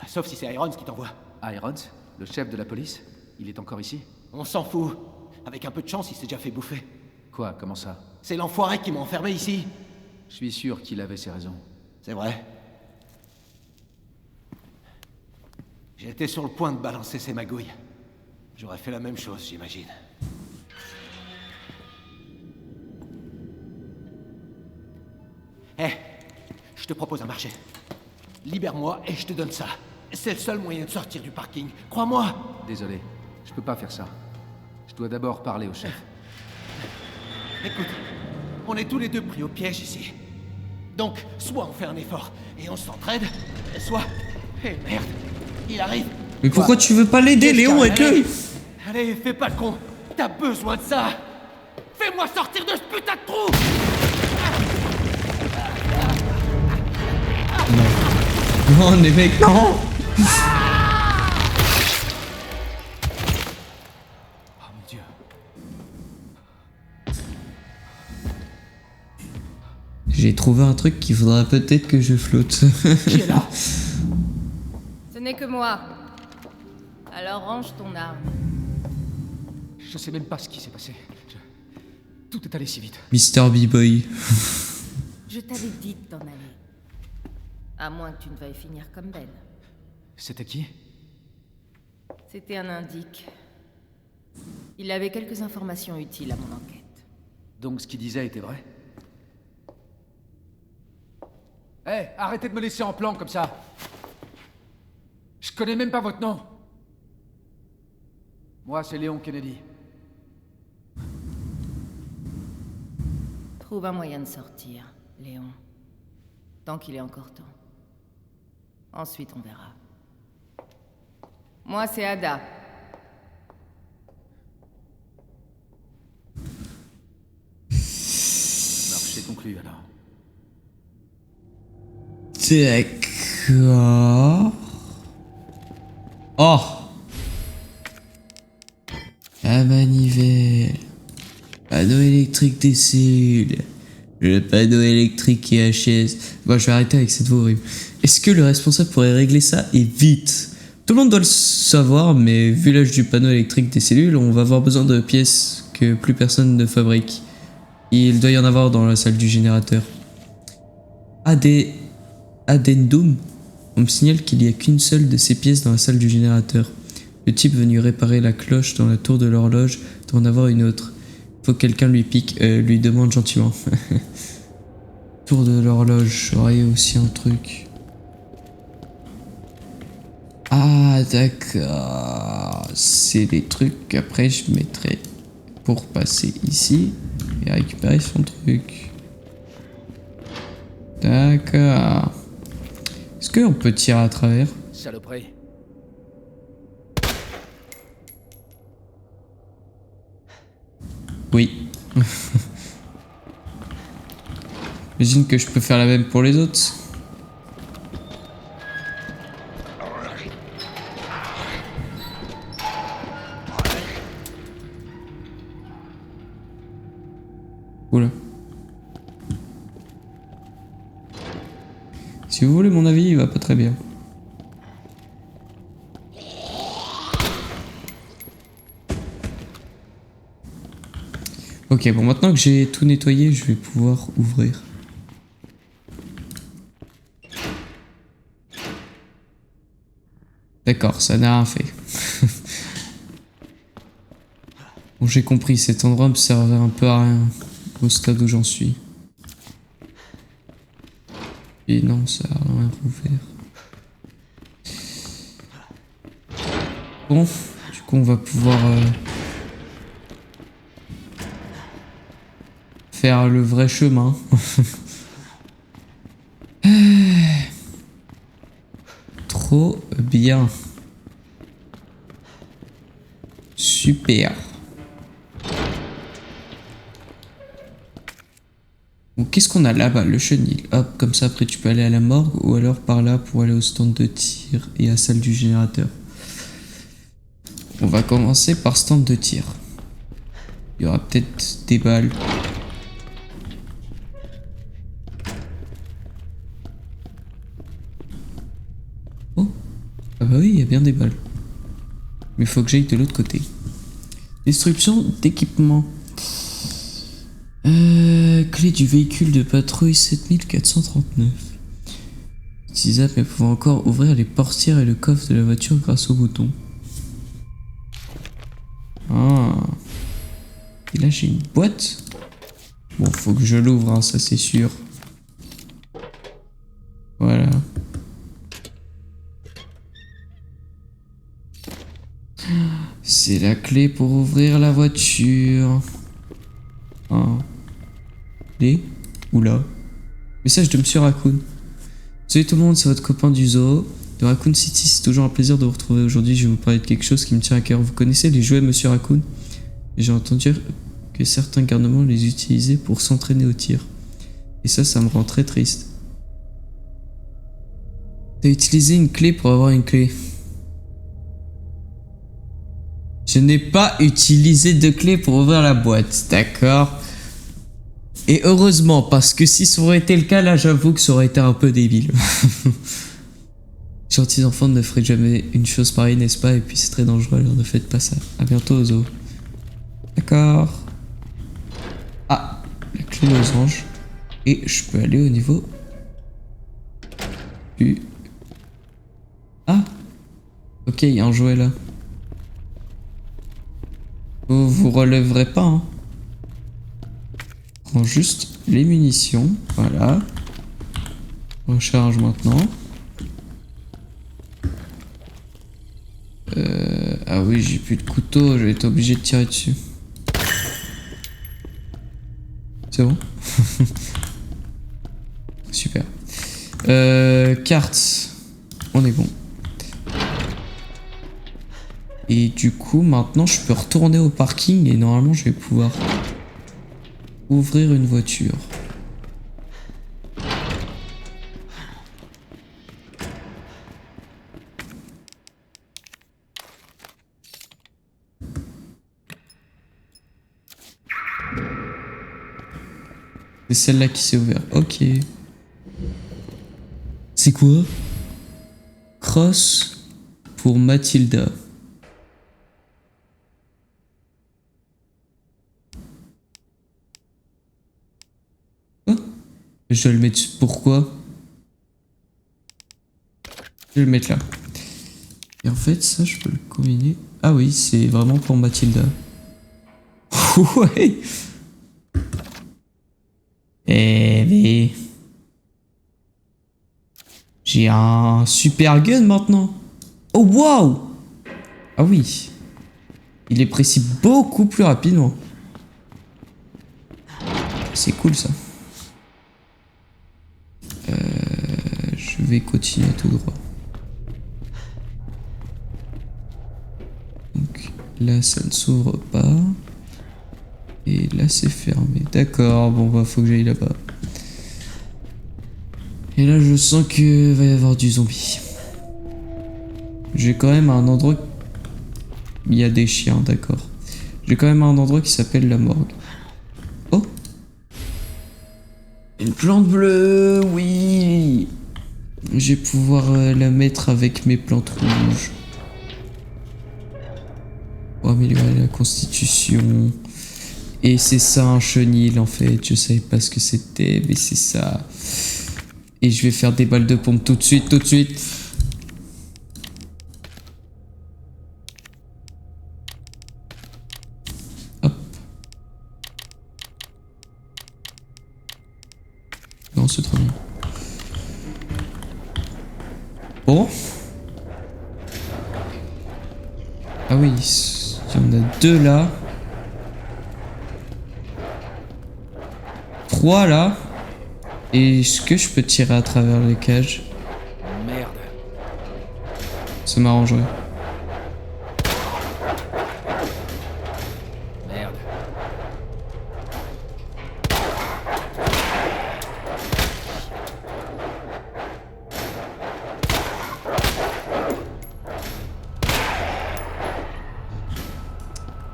Sauf si c'est Irons qui t'envoie. Irons, le chef de la police, il est encore ici? On s'en fout. Avec un peu de chance, il s'est déjà fait bouffer. Quoi, comment ça? C'est l'enfoiré qui m'a enfermé ici. Je suis sûr qu'il avait ses raisons. C'est vrai. J'étais sur le point de balancer ses magouilles. J'aurais fait la même chose, j'imagine. Hé, je te propose un marché. Libère-moi et je te donne ça. C'est le seul moyen de sortir du parking. Crois-moi. Désolé, je peux pas faire ça. Je dois d'abord parler au chef. Écoute, on est tous les deux pris au piège ici. Donc, soit on fait un effort et on s'entraide, soit... Eh merde, il arrive. Mais pourquoi tu veux pas l'aider, Léon, avec Allez, lui? allez, fais pas le con. T'as besoin de ça. Fais-moi sortir de ce putain de trou. Non, les mecs, non! Oh mon Dieu. J'ai trouvé un truc qu'il faudra peut-être que je flotte. Qui est là? Ce n'est que moi. Alors range ton arme. Je sais même pas ce qui s'est passé. Tout est allé si vite. Mr. B-Boy. Je t'avais dit de t'en aller. À moins que tu ne veuilles finir comme Ben. C'était qui? C'était un indique. Il avait quelques informations utiles à mon enquête. Donc ce qu'il disait était vrai? Hé, arrêtez de me laisser en plan comme ça. Je connais même pas votre nom. Moi, c'est Léon Kennedy. Trouve un moyen de sortir, Léon. Tant qu'il est encore temps. Ensuite, on verra. Moi, c'est Ada. Marché conclu alors. D'accord. Oh! La manivelle. Panneau électrique des cellules. Le panneau électrique IHS. Bon, je vais arrêter avec cette voix horrible. Est-ce que le responsable pourrait régler ça et vite? Tout le monde doit le savoir, mais vu l'âge du panneau électrique des cellules, on va avoir besoin de pièces que plus personne ne fabrique. Il doit y en avoir dans la salle du générateur. Addendum. On me signale qu'il n'y a qu'une seule de ces pièces dans la salle du générateur. Le type venu réparer la cloche dans la tour de l'horloge doit en avoir une autre. Faut que quelqu'un lui pique, lui demande gentiment. Tour de l'horloge, j'aurais aussi un truc. Ah d'accord, c'est des trucs qu'après je mettrai pour passer ici et récupérer son truc. D'accord. Est-ce qu'on peut tirer à travers? Saloperie. Oui. J'imagine que je peux faire la même pour les autres. Oula. Si vous voulez mon avis, il va pas très bien. Ok, bon, maintenant que j'ai tout nettoyé, je vais pouvoir ouvrir. D'accord, ça n'a rien fait. Bon, j'ai compris, cet endroit me servait un peu à rien au stade où j'en suis. Et non, ça a rien rouvert. Bon, du coup, on va pouvoir faire le vrai chemin. Trop bien. Super. Bon, qu'est-ce qu'on a là-bas? Le chenil. Hop, comme ça après tu peux aller à la morgue ou alors par là pour aller au stand de tir et à la salle du générateur. On va commencer par stand de tir. Il y aura peut-être des balles. Oh, oui, il y a bien des balles. Mais il faut que j'aille de l'autre côté. Destruction d'équipement. Clé du véhicule de patrouille 7439. Utilisable mais pouvant encore ouvrir les portières et le coffre de la voiture grâce au bouton. Ah. Et là j'ai une boîte. Bon, faut que je l'ouvre, hein, ça c'est sûr. Voilà. C'est la clé pour ouvrir la voiture. Ah. Clé? Oula. Message de Monsieur Raccoon. Salut tout le monde, c'est votre copain du zoo. De Raccoon City, c'est toujours un plaisir de vous retrouver aujourd'hui. Je vais vous parler de quelque chose qui me tient à cœur. Vous connaissez les jouets Monsieur Raccoon? J'ai entendu que certains garnements les utilisaient pour s'entraîner au tir. Et ça me rend très triste. T'as utilisé une clé pour avoir une clé. Je n'ai pas utilisé de clé pour ouvrir la boîte, d'accord? Et heureusement, parce que si ça aurait été le cas, là j'avoue que ça aurait été un peu débile. Gentils enfants ne feraient jamais une chose pareille, n'est-ce pas? Et puis c'est très dangereux, alors ne faites pas ça. A bientôt au zoo. D'accord. Ah, la clé losange. Et je peux aller au niveau du... Ah. Ok, il y a un jouet là. Vous relèverez pas, hein. Prends juste les munitions, voilà. Recharge maintenant. Ah oui, j'ai plus de couteau, je vais être obligé de tirer dessus. C'est bon? Super. Carte. On est bon. Et du coup, maintenant, je peux retourner au parking et normalement, je vais pouvoir ouvrir une voiture. C'est celle-là qui s'est ouverte. Ok. C'est quoi? Cross pour Mathilda. Je dois le mettre... Pourquoi? Je vais le mettre là. Et en fait, ça, je peux le combiner. Ah oui, c'est vraiment pour Mathilda. Ouais. Eh mais... J'ai un super gun maintenant. Oh wow. Ah oui. Il est précis beaucoup plus rapidement. C'est cool ça. Je vais continuer tout droit. Donc là ça ne s'ouvre pas. Et là c'est fermé. D'accord, bon bah faut que j'aille là-bas. Et là je sens que va y avoir du zombie. J'ai quand même un endroit... Il y a des chiens, d'accord. J'ai quand même un endroit qui s'appelle la morgue. Oh! Une plante bleue, oui! Je vais pouvoir la mettre avec mes plantes rouges. Pour améliorer la constitution. Et c'est ça un chenil en fait. Je savais pas ce que c'était, mais c'est ça. Et je vais faire des balles de pompe tout de suite, tout de suite. Hop. Non, c'est trop bien. Bon. Ah oui, il y en a 2 là. 3 là. Et est-ce que je peux tirer à travers les cages? Merde. Ça m'arrangerait. Merde.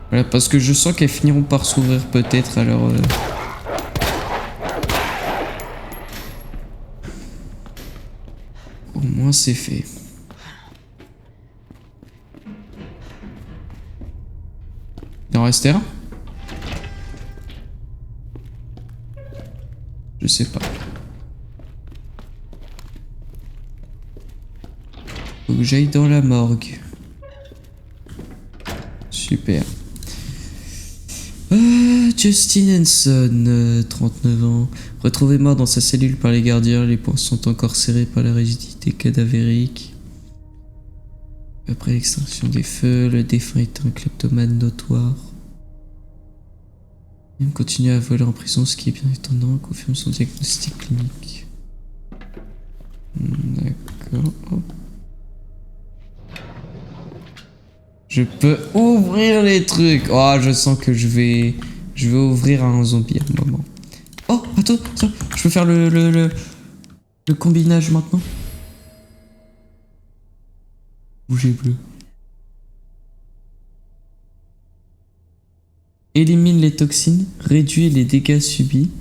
Voilà, parce que je sens qu'elles finiront par s'ouvrir peut-être, alors... Au moins c'est fait. en restait un? Je sais pas. Faut que j'aille dans la morgue. Super. Justin Hanson, 39 ans. Retrouvé mort dans sa cellule par les gardiens, les poings sont encore serrés par la rigidité cadavérique. Après l'extinction des feux, le défunt est un kleptomane notoire. Il continue à voler en prison, ce qui est bien étonnant, confirme son diagnostic clinique. D'accord. Je peux ouvrir les trucs. Oh, je sens que je vais ouvrir un zombie à un moment. Oh, attends, je peux faire le combinage maintenant. Bouger bleu. Élimine les toxines, réduit les dégâts subis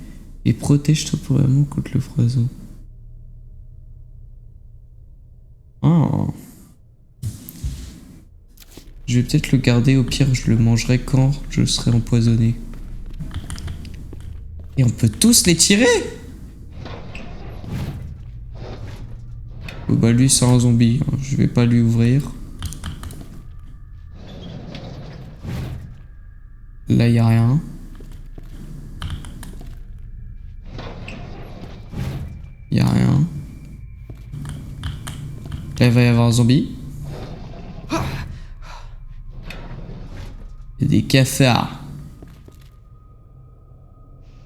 et protège temporairement contre le froison. Oh. Je vais peut-être le garder, au pire je le mangerai quand je serai empoisonné. Et on peut tous les tirer? Oh bah lui c'est un zombie, je vais pas lui ouvrir. Là y a rien. Y a rien. Là il va y avoir un zombie. Il y a des cafards.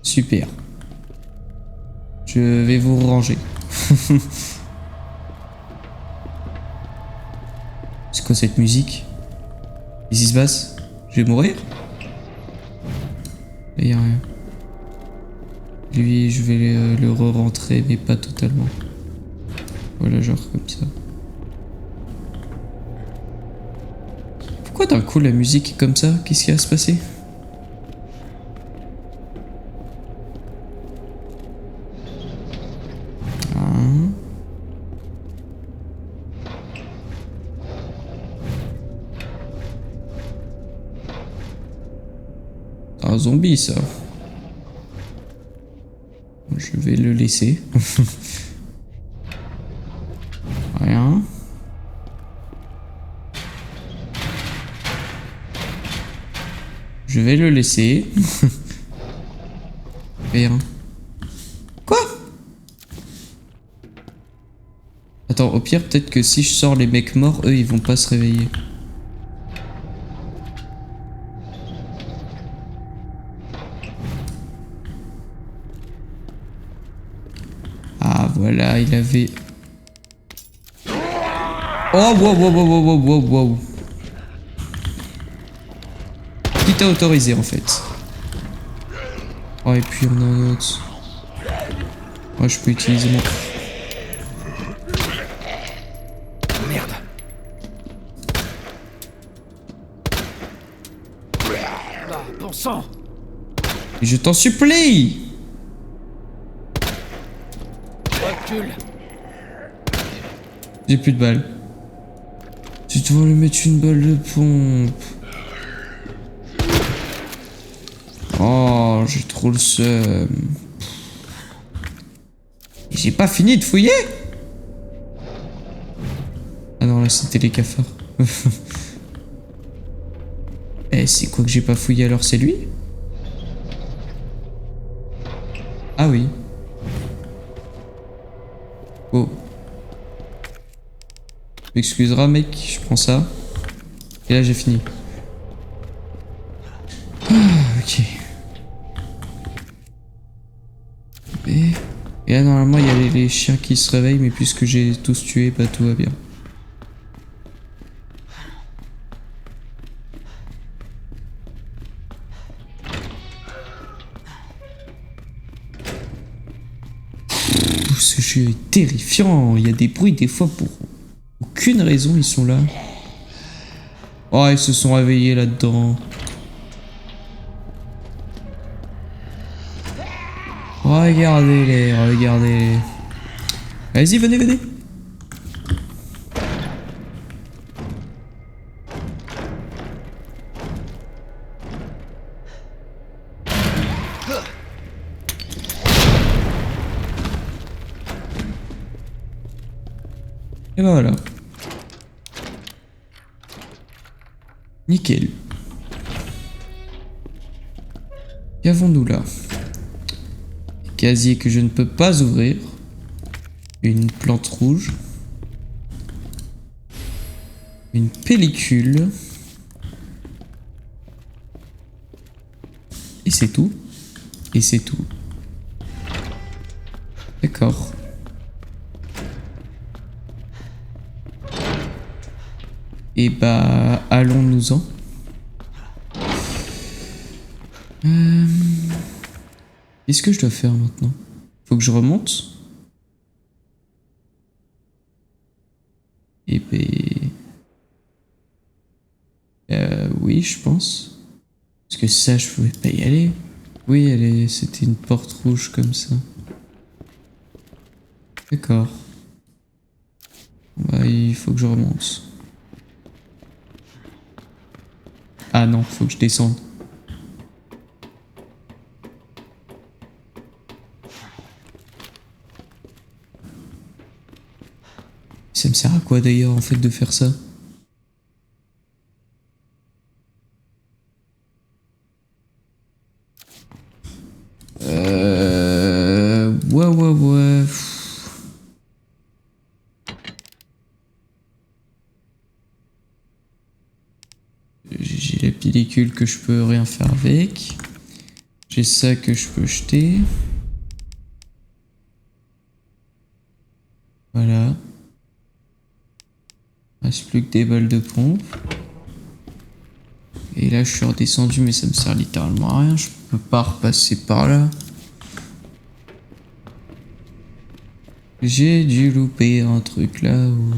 Super. Je vais vous ranger. C'est quoi cette musique? Qu'est-ce qui se passe? Je vais mourir? Il y a rien. Lui, je vais le re-rentrer, mais pas totalement. Voilà, genre comme ça. Pourquoi d'un coup la musique est comme ça? Qu'est-ce qui va se passer? Un zombie ça. Je vais le laisser. Rien. Je vais le laisser. Rien. Quoi? Attends, au pire peut-être que si je sors les mecs morts, eux ils vont pas se réveiller. Voilà, il avait... Oh, wow. Qui t'a autorisé, en fait? Oh, et puis on a un autre. Moi, je peux utiliser mon... Merde. Ah, bon sang. Je t'en supplie! Recule. J'ai plus de balles. Tu dois lui mettre une balle de pompe. Oh, j'ai trop le seum. J'ai pas fini de fouiller. Ah non, là c'était les cafards. Eh, c'est quoi que j'ai pas fouillé alors? C'est lui? Ah oui. Oh. Tu m'excuseras mec, je prends ça. Et là j'ai fini. Ah, ok. Et là normalement il y a les chiens qui se réveillent, mais puisque j'ai tous tué, bah tout va bien. Ce jeu est terrifiant, il y a des bruits des fois pour aucune raison, ils sont là. Oh, ils se sont réveillés là-dedans. Regardez-les, regardez-les. Allez-y, venez, venez. Et ben voilà. Nickel. Qu'avons-nous là? Casier que je ne peux pas ouvrir. Une plante rouge. Une pellicule. Et c'est tout. Et c'est tout. D'accord. Et bah, allons-nous-en. Qu'est-ce que je dois faire maintenant? Faut que je remonte? Et ben... oui, je pense. Parce que ça, je pouvais pas y aller. Oui, c'était une porte rouge comme ça. D'accord. Bah, il faut que je remonte. Ah non, faut que je descende. Ça me sert à quoi d'ailleurs en fait de faire ça? Ouais. J'ai la pellicule que je peux rien faire avec. J'ai ça que je peux jeter. Voilà. Il reste plus que des balles de pompe. Et là je suis redescendu mais ça me sert littéralement à rien. Je peux pas repasser par là. J'ai dû louper un truc là-haut.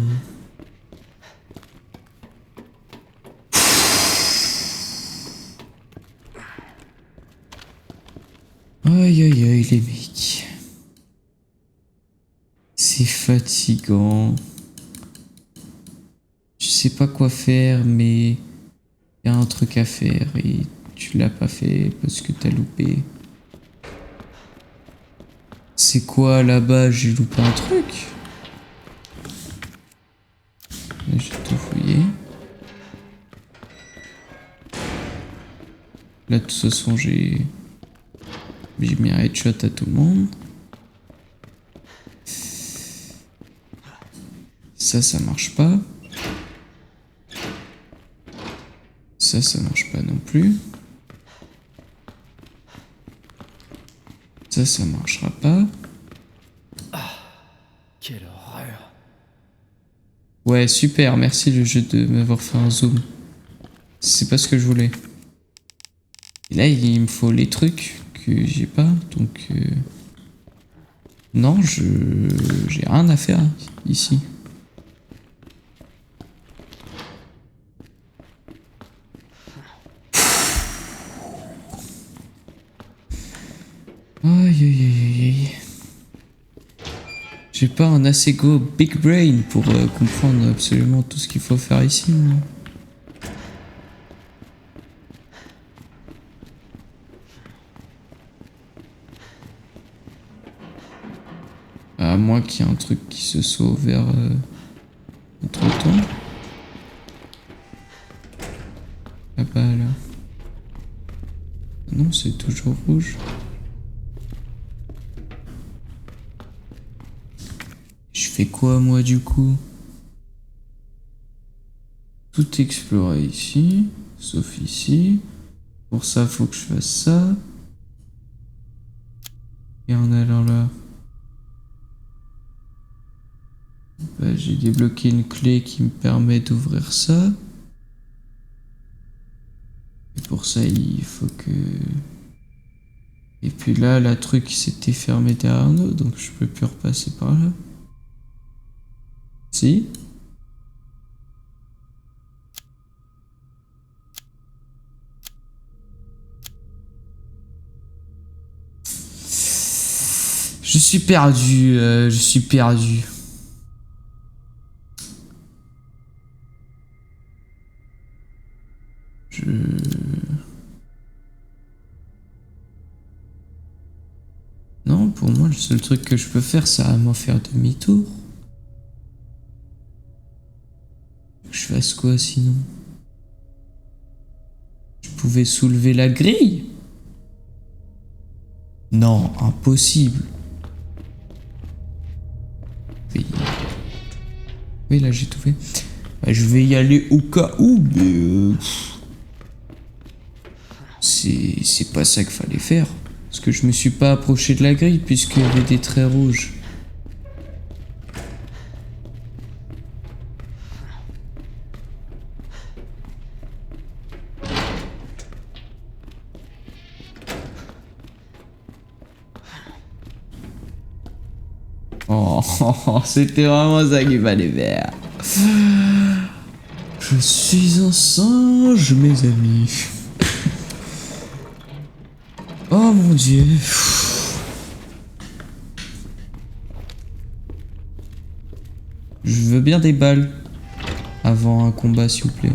Aïe aïe aïe les mecs. C'est fatigant. Tu sais pas quoi faire mais il y a un truc à faire et tu l'as pas fait parce que t'as loupé. C'est quoi là-bas? J'ai loupé un truc. Là, j'ai tout fouillé. Là de toute façon j'ai mis un headshot à tout le monde. Ça marche pas. Ça marche pas non plus. Ça marchera pas. Quelle horreur. Ouais, super, merci le jeu de m'avoir fait un zoom. C'est pas ce que je voulais. Et là, il me faut les trucs que j'ai pas, donc... Non, j'ai rien à faire ici. Aïe aïe aïe aïe. J'ai pas un assez gros big brain pour comprendre absolument tout ce qu'il faut faire ici. Moi. À moins qu'il y ait un truc qui se soit ouvert entre temps. Là-bas là. Non, c'est toujours rouge. Je fais quoi moi du coup? Tout explorer ici, sauf ici. Pour ça, faut que je fasse ça. Et en allant là, bah, j'ai débloqué une clé qui me permet d'ouvrir ça. Et pour ça, il faut que... Et puis là, la truc s'était fermé derrière nous, donc je peux plus repasser par là. Si. Je suis perdu, je suis perdu. Non, pour moi, le seul truc que je peux faire, c'est vraiment faire demi-tour. Je fasse quoi sinon? Je pouvais soulever la grille? Non, impossible. Oui, oui là j'ai tout fait. Bah, je vais y aller au cas où, mais c'est pas ça qu'il fallait faire. Parce que je me suis pas approché de la grille puisqu'il y avait des traits rouges. Oh, c'était vraiment ça qu'il fallait faire. Je suis un singe, mes amis. Oh mon dieu. Je veux bien des balles avant un combat, s'il vous plaît.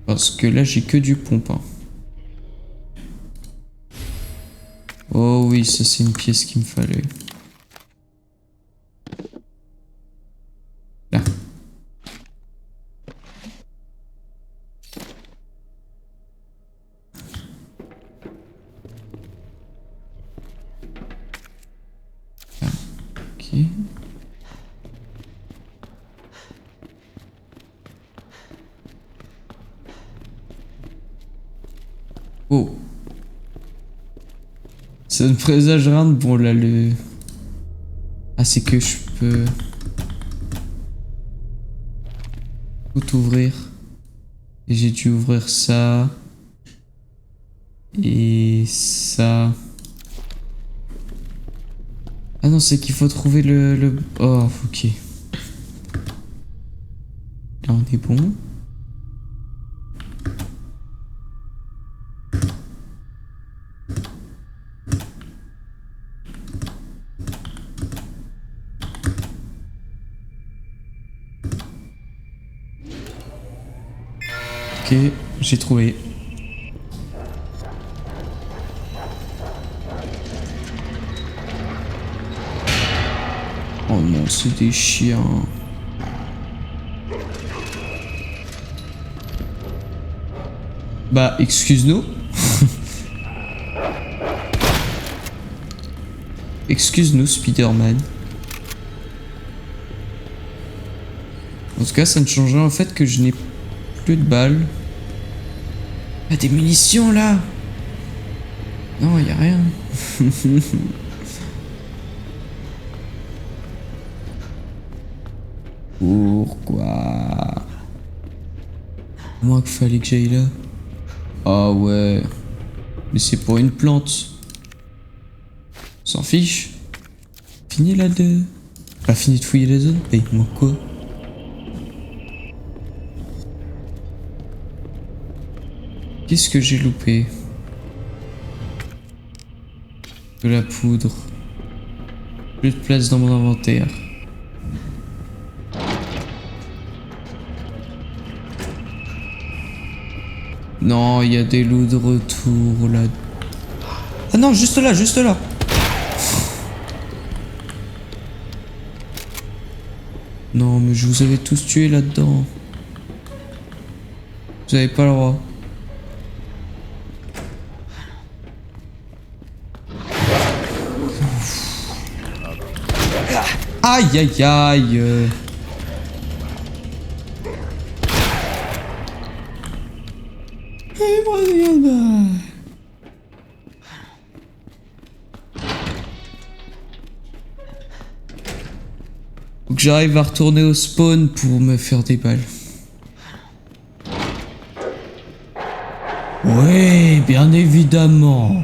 Parce que là, j'ai que du pompe. Hein. Oh oui, ça c'est une pièce qu'il me fallait. Là. Là. Ok. Oh. Ça ne présage rien de bon là le... Ah c'est que je peux... tout ouvrir. Et j'ai dû ouvrir ça. Et ça. Ah non c'est qu'il faut trouver le... Oh ok. Là on est bon. Ok, j'ai trouvé. Oh non, c'est des chiens. Bah, excuse-nous. Excuse-nous, Spider-Man. En tout cas, ça ne change rien au fait que je n'ai plus de balles. Il y a des munitions là. Non, il n'y a rien. Pourquoi? Moi qu'il fallait que j'aille là. Ah ouais. Mais c'est pour une plante. On s'en fiche. Fini là de... Pas fini de fouiller les zones. Et moi quoi? Qu'est-ce que j'ai loupé? De la poudre. Plus de place dans mon inventaire. Non, il y a des loups de retour là. Ah non, juste là, juste là. Non, mais je vous avais tous tués là-dedans. Vous avez pas le droit. Aïe aïe aïe. Faut que j'arrive à retourner au spawn pour me faire des balles. Oui, bien évidemment.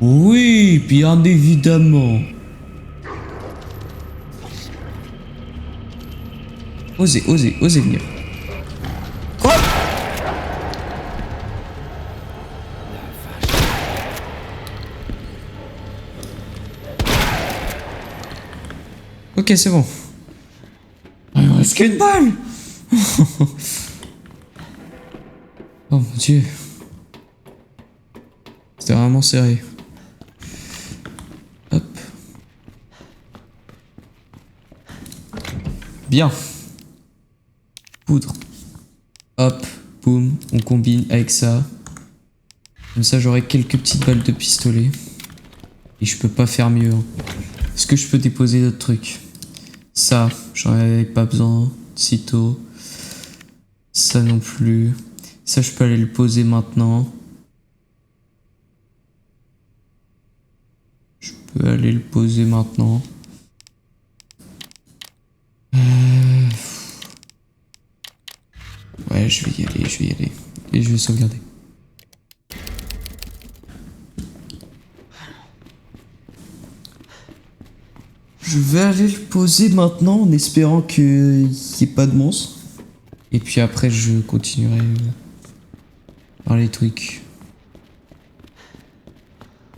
Oui, bien évidemment. Osez, osez, osez venir. Quoi? Ok, c'est bon. Il me reste qu'une balle. Oh mon dieu. C'était vraiment serré. Hop. Bien. Poudre. Hop, boum, on combine avec ça. Comme ça, j'aurai quelques petites balles de pistolet. Et je peux pas faire mieux. Hein. Est-ce que je peux déposer d'autres trucs? Ça, j'en avais pas besoin. Sitôt. Ça non plus. Ça, je peux aller le poser maintenant. Je peux aller le poser maintenant. Ouais, je vais y aller, je vais y aller. Et je vais sauvegarder. Je vais aller le poser maintenant en espérant qu'il n'y ait pas de monstre. Et puis après, je continuerai par les trucs.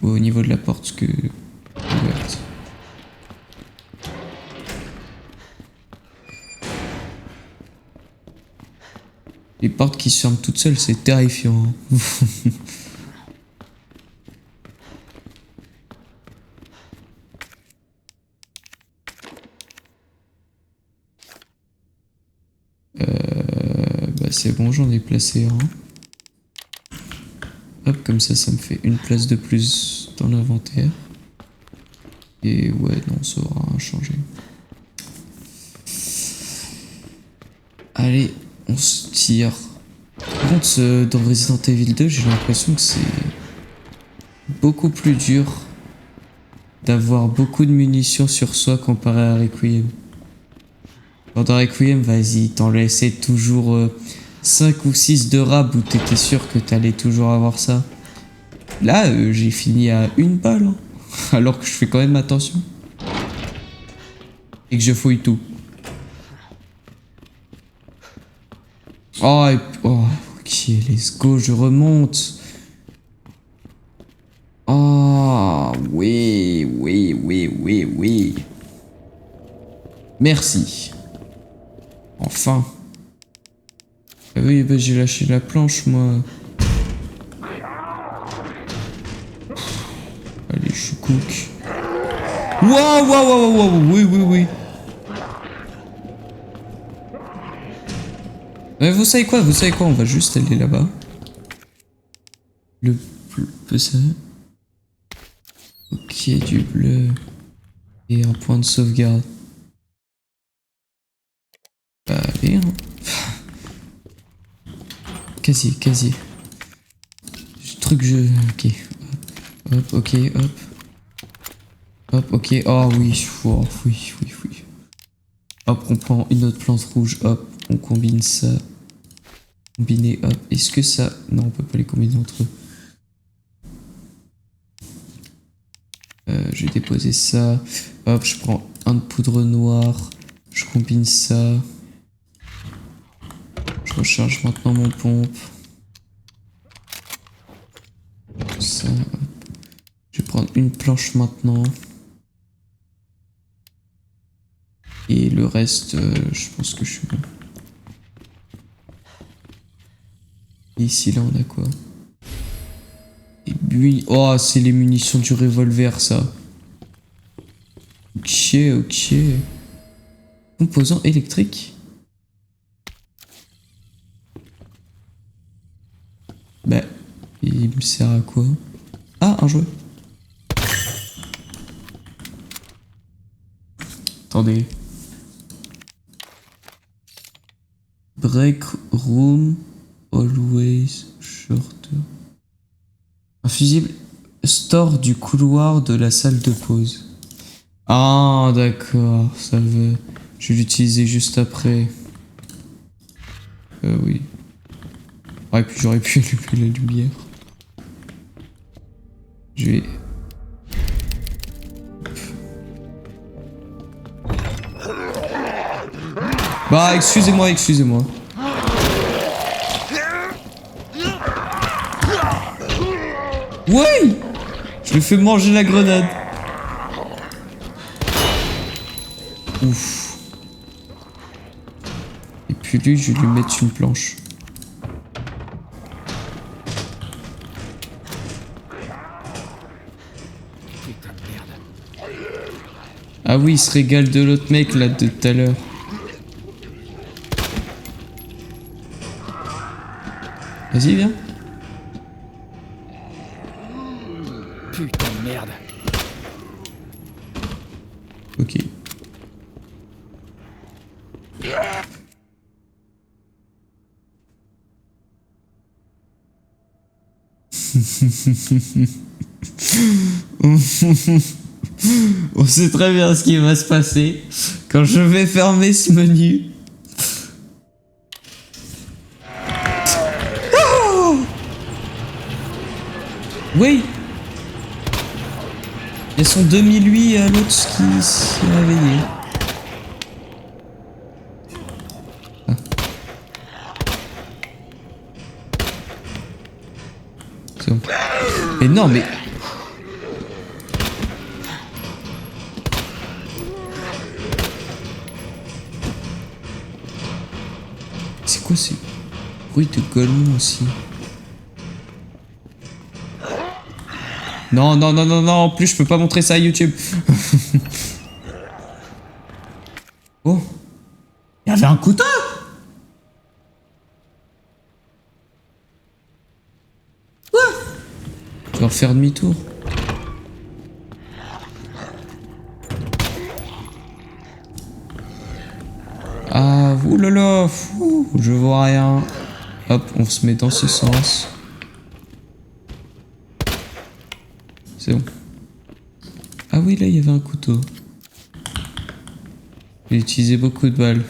Au niveau de la porte que ouverte. Les portes qui se ferment toutes seules, c'est terrifiant. Bah c'est bon, j'en ai placé un. Hop, comme ça me fait une place de plus dans l'inventaire. Et ouais, non, ça aura rien changé. Allez, on se tire. Par contre, dans Resident Evil 2, j'ai l'impression que c'est beaucoup plus dur d'avoir beaucoup de munitions sur soi comparé à Requiem. Dans Requiem, vas-y, t'en laissais toujours 5 ou 6 de rab où t'étais sûr que t'allais toujours avoir ça. Là, j'ai fini à une balle, hein, alors que je fais quand même attention. Et que je fouille tout. Oh, ok, let's go, je remonte. Oh, oui. Merci. Enfin. Ah oui, bah j'ai lâché la planche, moi. Allez, je suis cook. Wow, oui. Mais vous savez quoi, on va juste aller là-bas. Le bleu, ça. Ok, du bleu. Et un point de sauvegarde. Bah, allez, hein. Casier. Truc jeu. Ok. Hop, ok. Oh oui. Oui. Hop, on prend une autre plante rouge. Hop, on combine ça. Combiner, hop. Est-ce que ça... Non, on peut pas les combiner entre eux. Je vais déposer ça. Hop, je prends un de poudre noire. Je combine ça. Je recharge maintenant mon pompe. Ça, hop. Je vais prendre une planche maintenant. Et le reste, je pense que je suis bon. Et ici, là, on a quoi? Oh, c'est les munitions du revolver, ça. Ok. Composant électrique. Bah, il me sert à quoi? Ah, un jouet. Attendez. Break room always shorter. Un fusible store du couloir de la salle de pause. Ah, d'accord, ça veut. Je vais l'utiliser juste après. Oui. Ouais, puis j'aurais pu allumer la lumière. Je vais. Bah, excusez-moi. Ouais! Je lui fais manger la grenade. Ouf. Et puis lui, je vais lui mettre une planche. Putain de merde. Ah oui, il se régale de l'autre mec là de tout à l'heure. Vas-y, viens. Putain de merde. Ok. On sait très bien ce qui va se passer quand je vais fermer ce menu. Oh, oui. Il y a son demi-lui à l'autre qui s'est réveillé. Ah. C'est bon. Mais non, mais... C'est quoi ces bruits de golemons aussi? Non, non, non, non, non, en plus je peux pas montrer ça à YouTube. Oh, il y avait un couteau. Quoi? Je vais refaire demi-tour. Ah, oulala, fou, je vois rien. Hop, on se met dans ce sens. C'est bon. Ah oui, là, il y avait un couteau. J'ai utilisé beaucoup de balles.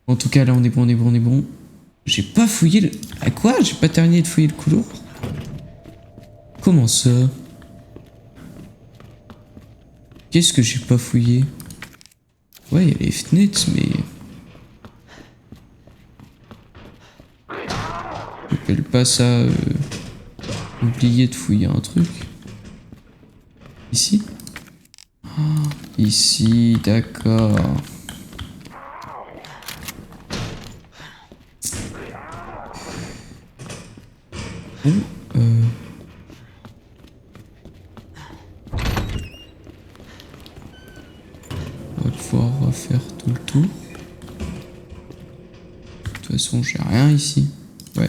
En tout cas, là, on est bon, on est bon, on est bon. J'ai pas fouillé le... Ah quoi? J'ai pas terminé de fouiller le couloir? Comment ça? Qu'est-ce que j'ai pas fouillé? Ouais, il y a les fenêtres, mais... J'appelle pas ça... Oublier de fouiller un truc. Ici? Oh, ici, d'accord. Oh, on va pouvoir refaire tout le tour. De toute façon, j'ai rien ici. Ouais.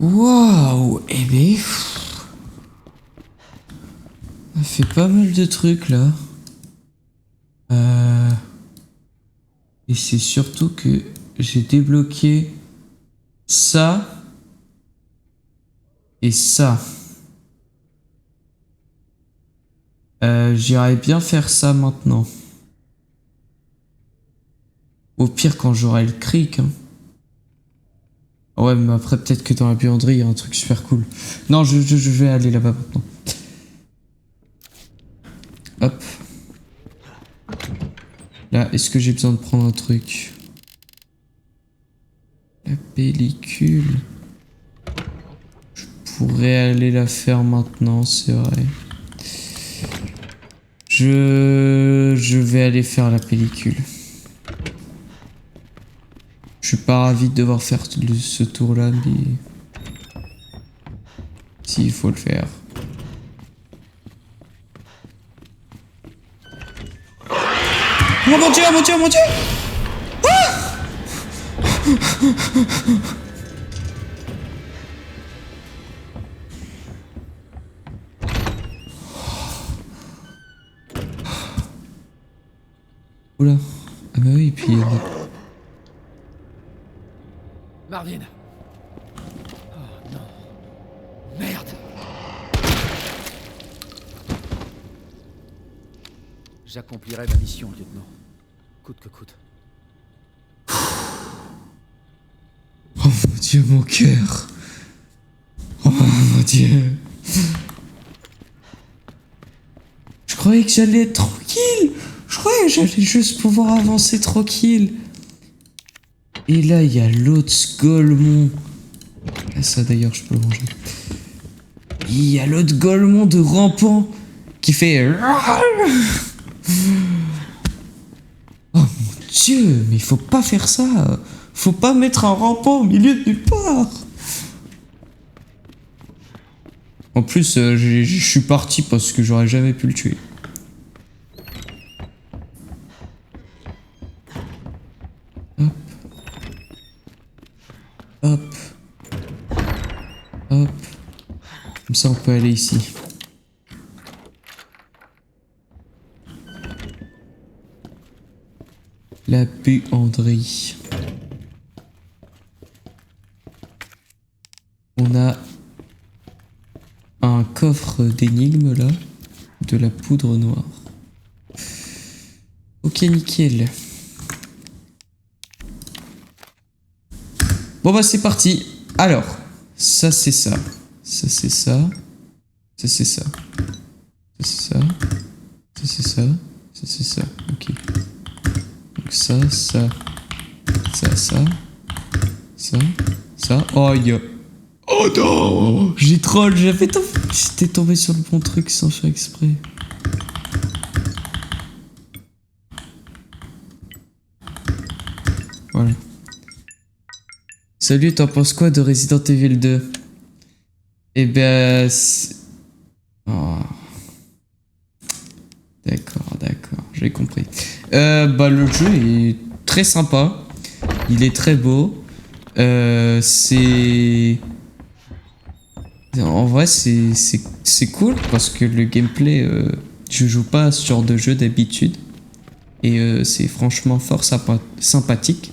Waouh, eh ben, on a fait pas mal de trucs là. Et c'est surtout que j'ai débloqué ça et ça. J'irais bien faire ça maintenant. Au pire quand j'aurai le cric. Hein. Ouais, mais après, peut-être que dans la buanderie, il y a un truc super cool. Non, je vais aller là-bas maintenant. Hop. Là, est-ce que j'ai besoin de prendre un truc? La pellicule. Je pourrais aller la faire maintenant, c'est vrai. Je vais aller faire la pellicule. Je suis pas ravi de devoir faire ce tour-là, mais... Si, il faut le faire. Oh mon dieu, mon dieu, mon dieu! Ah! Oula. Ah bah oui, et puis... Marvin. Oh non. Merde. J'accomplirai ma mission, lieutenant. Coûte que coûte. Oh mon dieu, mon cœur. Oh mon dieu. Je croyais que j'allais être tranquille. Je croyais que j'allais juste pouvoir avancer tranquille. Et là, il y a l'autre Golemon. Ah, ça d'ailleurs, je peux le ranger. Il y a l'autre Golemon de rampant qui fait... Oh mon dieu, mais il faut pas faire ça. Faut pas mettre un rampant au milieu de nulle part. En plus, je suis parti parce que j'aurais jamais pu le tuer. Hop. Hop. Hop. Comme ça, on peut aller ici. La buanderie. On a un coffre d'énigmes là. De la poudre noire. Ok, nickel. Bon bah c'est parti. Alors, ça c'est ça. Ça c'est ça. Ça c'est ça. Ça c'est ça. Ça c'est ça. Ça c'est ça. Ok. Donc ça. Ça. Oh, yo. Oh non! J'ai troll, j'étais tombé sur le bon truc sans faire exprès. Voilà. Salut, t'en penses quoi de Resident Evil 2? Eh ben... Oh. D'accord, j'ai compris. Bah le jeu est très sympa. Il est très beau. C'est... En vrai, c'est cool parce que le gameplay, je joue pas à ce genre de jeu d'habitude. Et c'est franchement fort sympathique.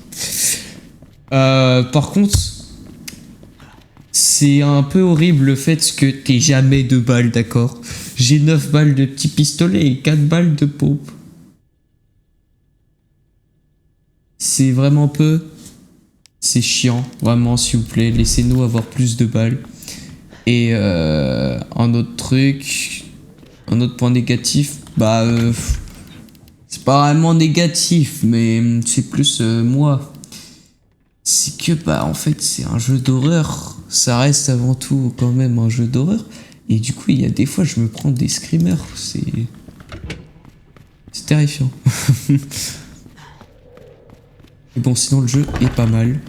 Par contre, c'est un peu horrible le fait que t'aies jamais 2 balles, d'accord? J'ai 9 balles de petit pistolet et 4 balles de pompe. C'est vraiment peu. C'est chiant, vraiment, s'il vous plaît. Laissez-nous avoir plus de balles. Et un autre truc, un autre point négatif, bah c'est pas vraiment négatif, mais c'est plus moi. C'est que bah en fait c'est un jeu d'horreur, ça reste avant tout quand même un jeu d'horreur. Et du coup il y a des fois je me prends des screamers, c'est terrifiant. Et bon sinon le jeu est pas mal.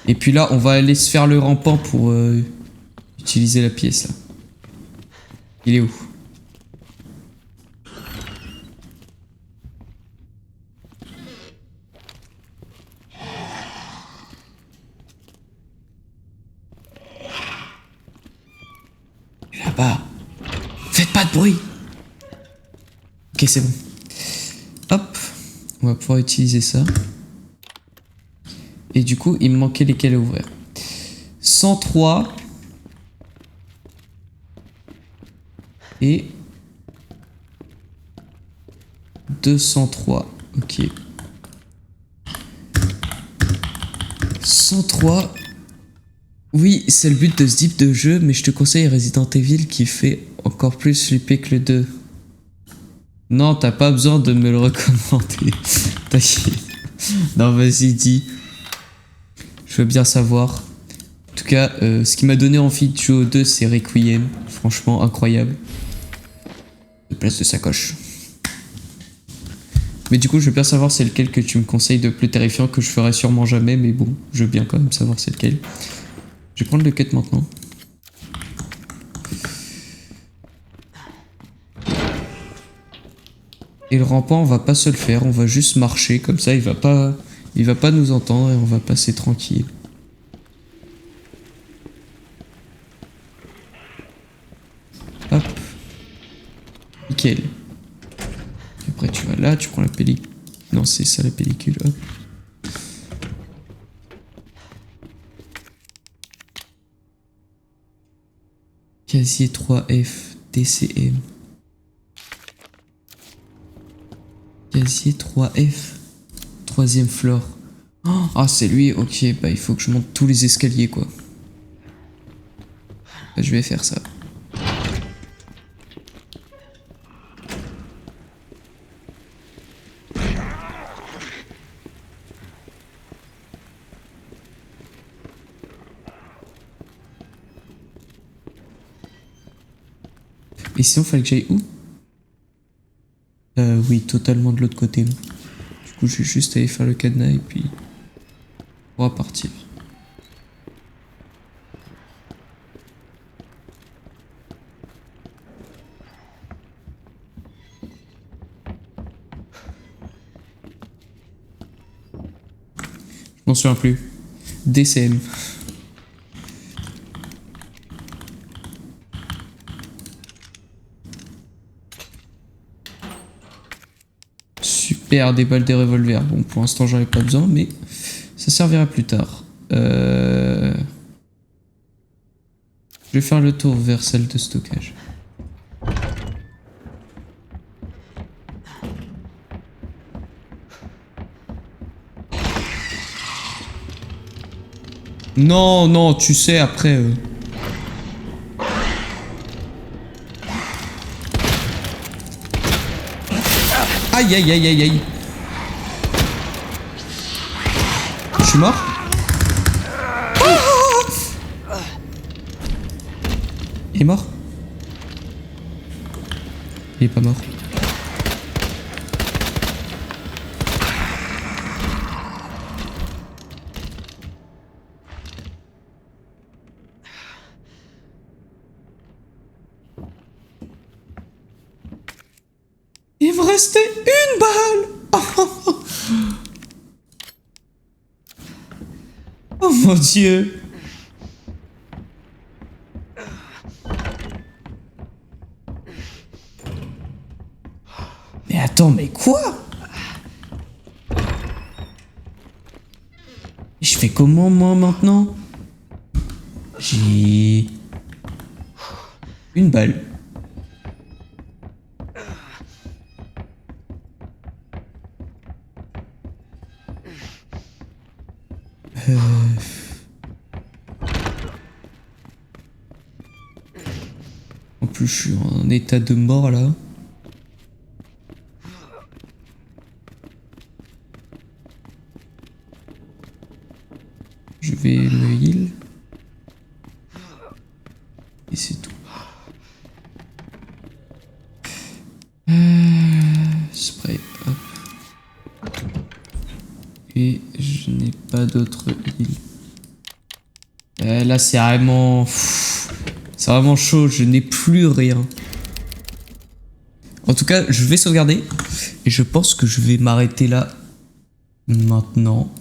Et puis là on va aller se faire le rampant pour utiliser la pièce là. Il est où? Là-bas. Faites pas de bruit. Ok, c'est bon. Hop. On va pouvoir utiliser ça. Et du coup, il me manquait lesquels à ouvrir. 103. Et 203. Ok. 103. Oui, c'est le but de ce type de jeu, mais je te conseille Resident Evil qui fait encore plus flipper que le 2. Non, t'as pas besoin de me le recommander. T'inquiète. Non, vas-y, dis. Je veux bien savoir. En tout cas, ce qui m'a donné envie de jouer au 2, c'est Requiem. Franchement, incroyable. De place de sacoche. Mais du coup, je veux bien savoir c'est lequel que tu me conseilles de plus terrifiant que je ferai sûrement jamais, mais bon, je veux bien quand même savoir c'est lequel. Je vais prendre le quête maintenant. Et le rampant, on va pas se le faire, on va juste marcher comme ça, il va pas nous entendre et on va passer tranquille. Hop. Nickel. Et après tu vas là, tu prends la pellicule. Non, c'est ça la pellicule, hop. Casier 3F, DCM. Casier 3F. 3ème floor. Oh, ah, c'est lui, ok, bah il faut que je monte tous les escaliers quoi. Bah, je vais faire ça. Et sinon, fallait que j'aille où? Oui, totalement de l'autre côté. Du coup, je vais juste aller faire le cadenas et puis on va partir. m'en souviens plus. DCM. Super, des balles, des revolvers. Bon, pour l'instant, j'en ai pas besoin, mais ça servira plus tard. Je vais faire le tour vers celle de stockage. Non, non, tu sais, après... Aïe, aïe, aïe, aïe, aïe. Je suis mort? Il est mort? Il est pas mort. Il me restait une balle. Oh mon Dieu. Mais attends, mais quoi? Je fais comment moi maintenant? J'ai une balle. En plus, je suis en état de mort là. Je vais me heal. Et c'est tout. Spray, hop. Et je n'ai pas d'autre heal. Là, c'est vraiment... C'est vraiment chaud, je n'ai plus rien. En tout cas, je vais sauvegarder. Et je pense que je vais m'arrêter là maintenant.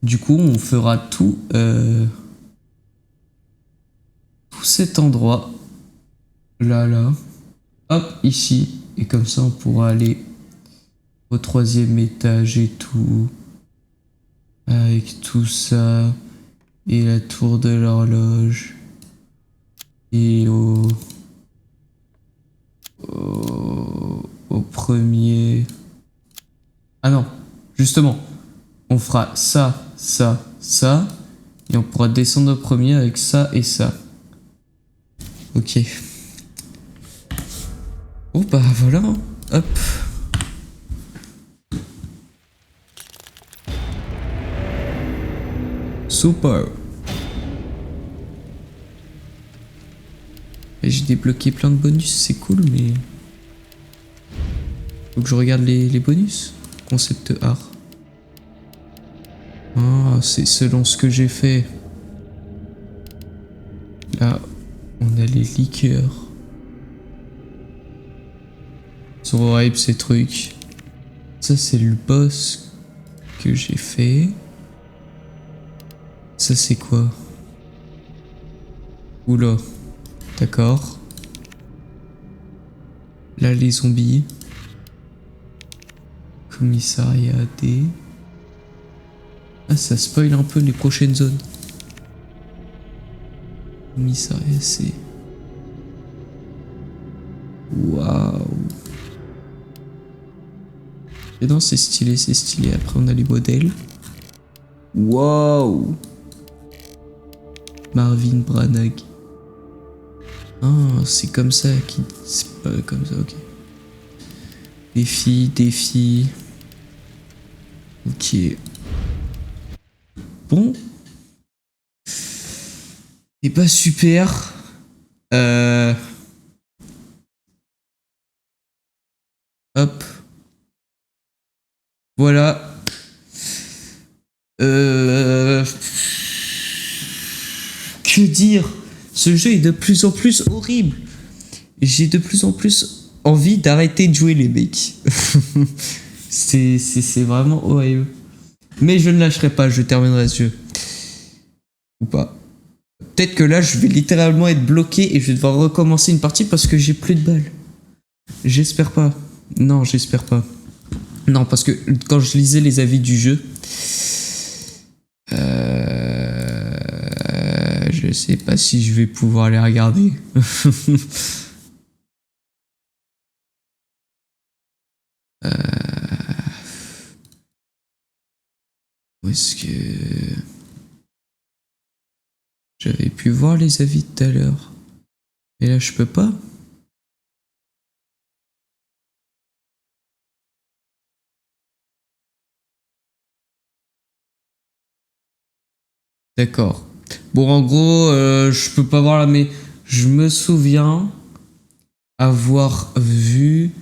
Du coup, on fera tout cet endroit. Là. Hop, ici. Et comme ça, on pourra aller au 3e étage et tout. Avec tout ça. Et la tour de l'horloge. Et au premier... Ah non, justement. On fera ça, ça, ça. Et on pourra descendre au premier avec ça et ça. Ok. Oh bah voilà. Hop. Super. Et j'ai débloqué plein de bonus, c'est cool, mais... Faut que je regarde les bonus. Concept art. Ah, c'est selon ce que j'ai fait. Là, on a les liqueurs. Sur Hype, ces trucs. Ça, c'est le boss que j'ai fait. Ça, c'est quoi? Oula. D'accord. Là, les zombies. Commissariat D. Ah, ça spoil un peu les prochaines zones. Commissariat C. Waouh. Et non, c'est stylé, c'est stylé. Après, on a les modèles. Waouh. Marvin Branagh. Ah, c'est comme ça qui... C'est pas comme ça, ok. Défi. Ok. Bon. Et bah super. Hop. Voilà. Que dire? Ce jeu est de plus en plus horrible. J'ai de plus en plus envie d'arrêter de jouer les mecs. C'est vraiment horrible. Mais je ne lâcherai pas, je terminerai ce jeu. Ou pas. Peut-être que là, je vais littéralement être bloqué et je vais devoir recommencer une partie parce que j'ai plus de balles. J'espère pas. Non, j'espère pas. Non, parce que quand je lisais les avis du jeu... je sais pas si je vais pouvoir les regarder. Où est-ce que... J'avais pu voir les avis tout à l'heure. Et là, je peux pas. D'accord. Bon, en gros, je peux pas voir là, mais je me souviens avoir vu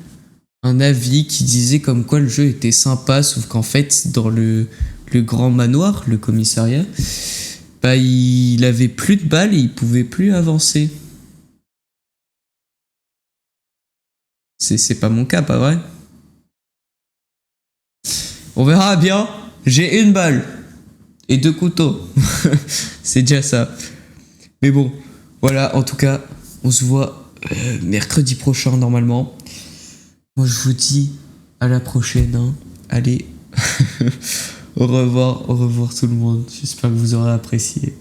un avis qui disait comme quoi le jeu était sympa, sauf qu'en fait, dans le grand manoir, le commissariat, bah, il avait plus de balles et il pouvait plus avancer. C'est pas mon cas, pas vrai? On verra bien. J'ai une balle et 2 couteaux. C'est déjà ça. Mais bon, voilà, en tout cas, on se voit mercredi prochain normalement. Moi, je vous dis à la prochaine. Hein. Allez, au revoir tout le monde. J'espère que vous aurez apprécié.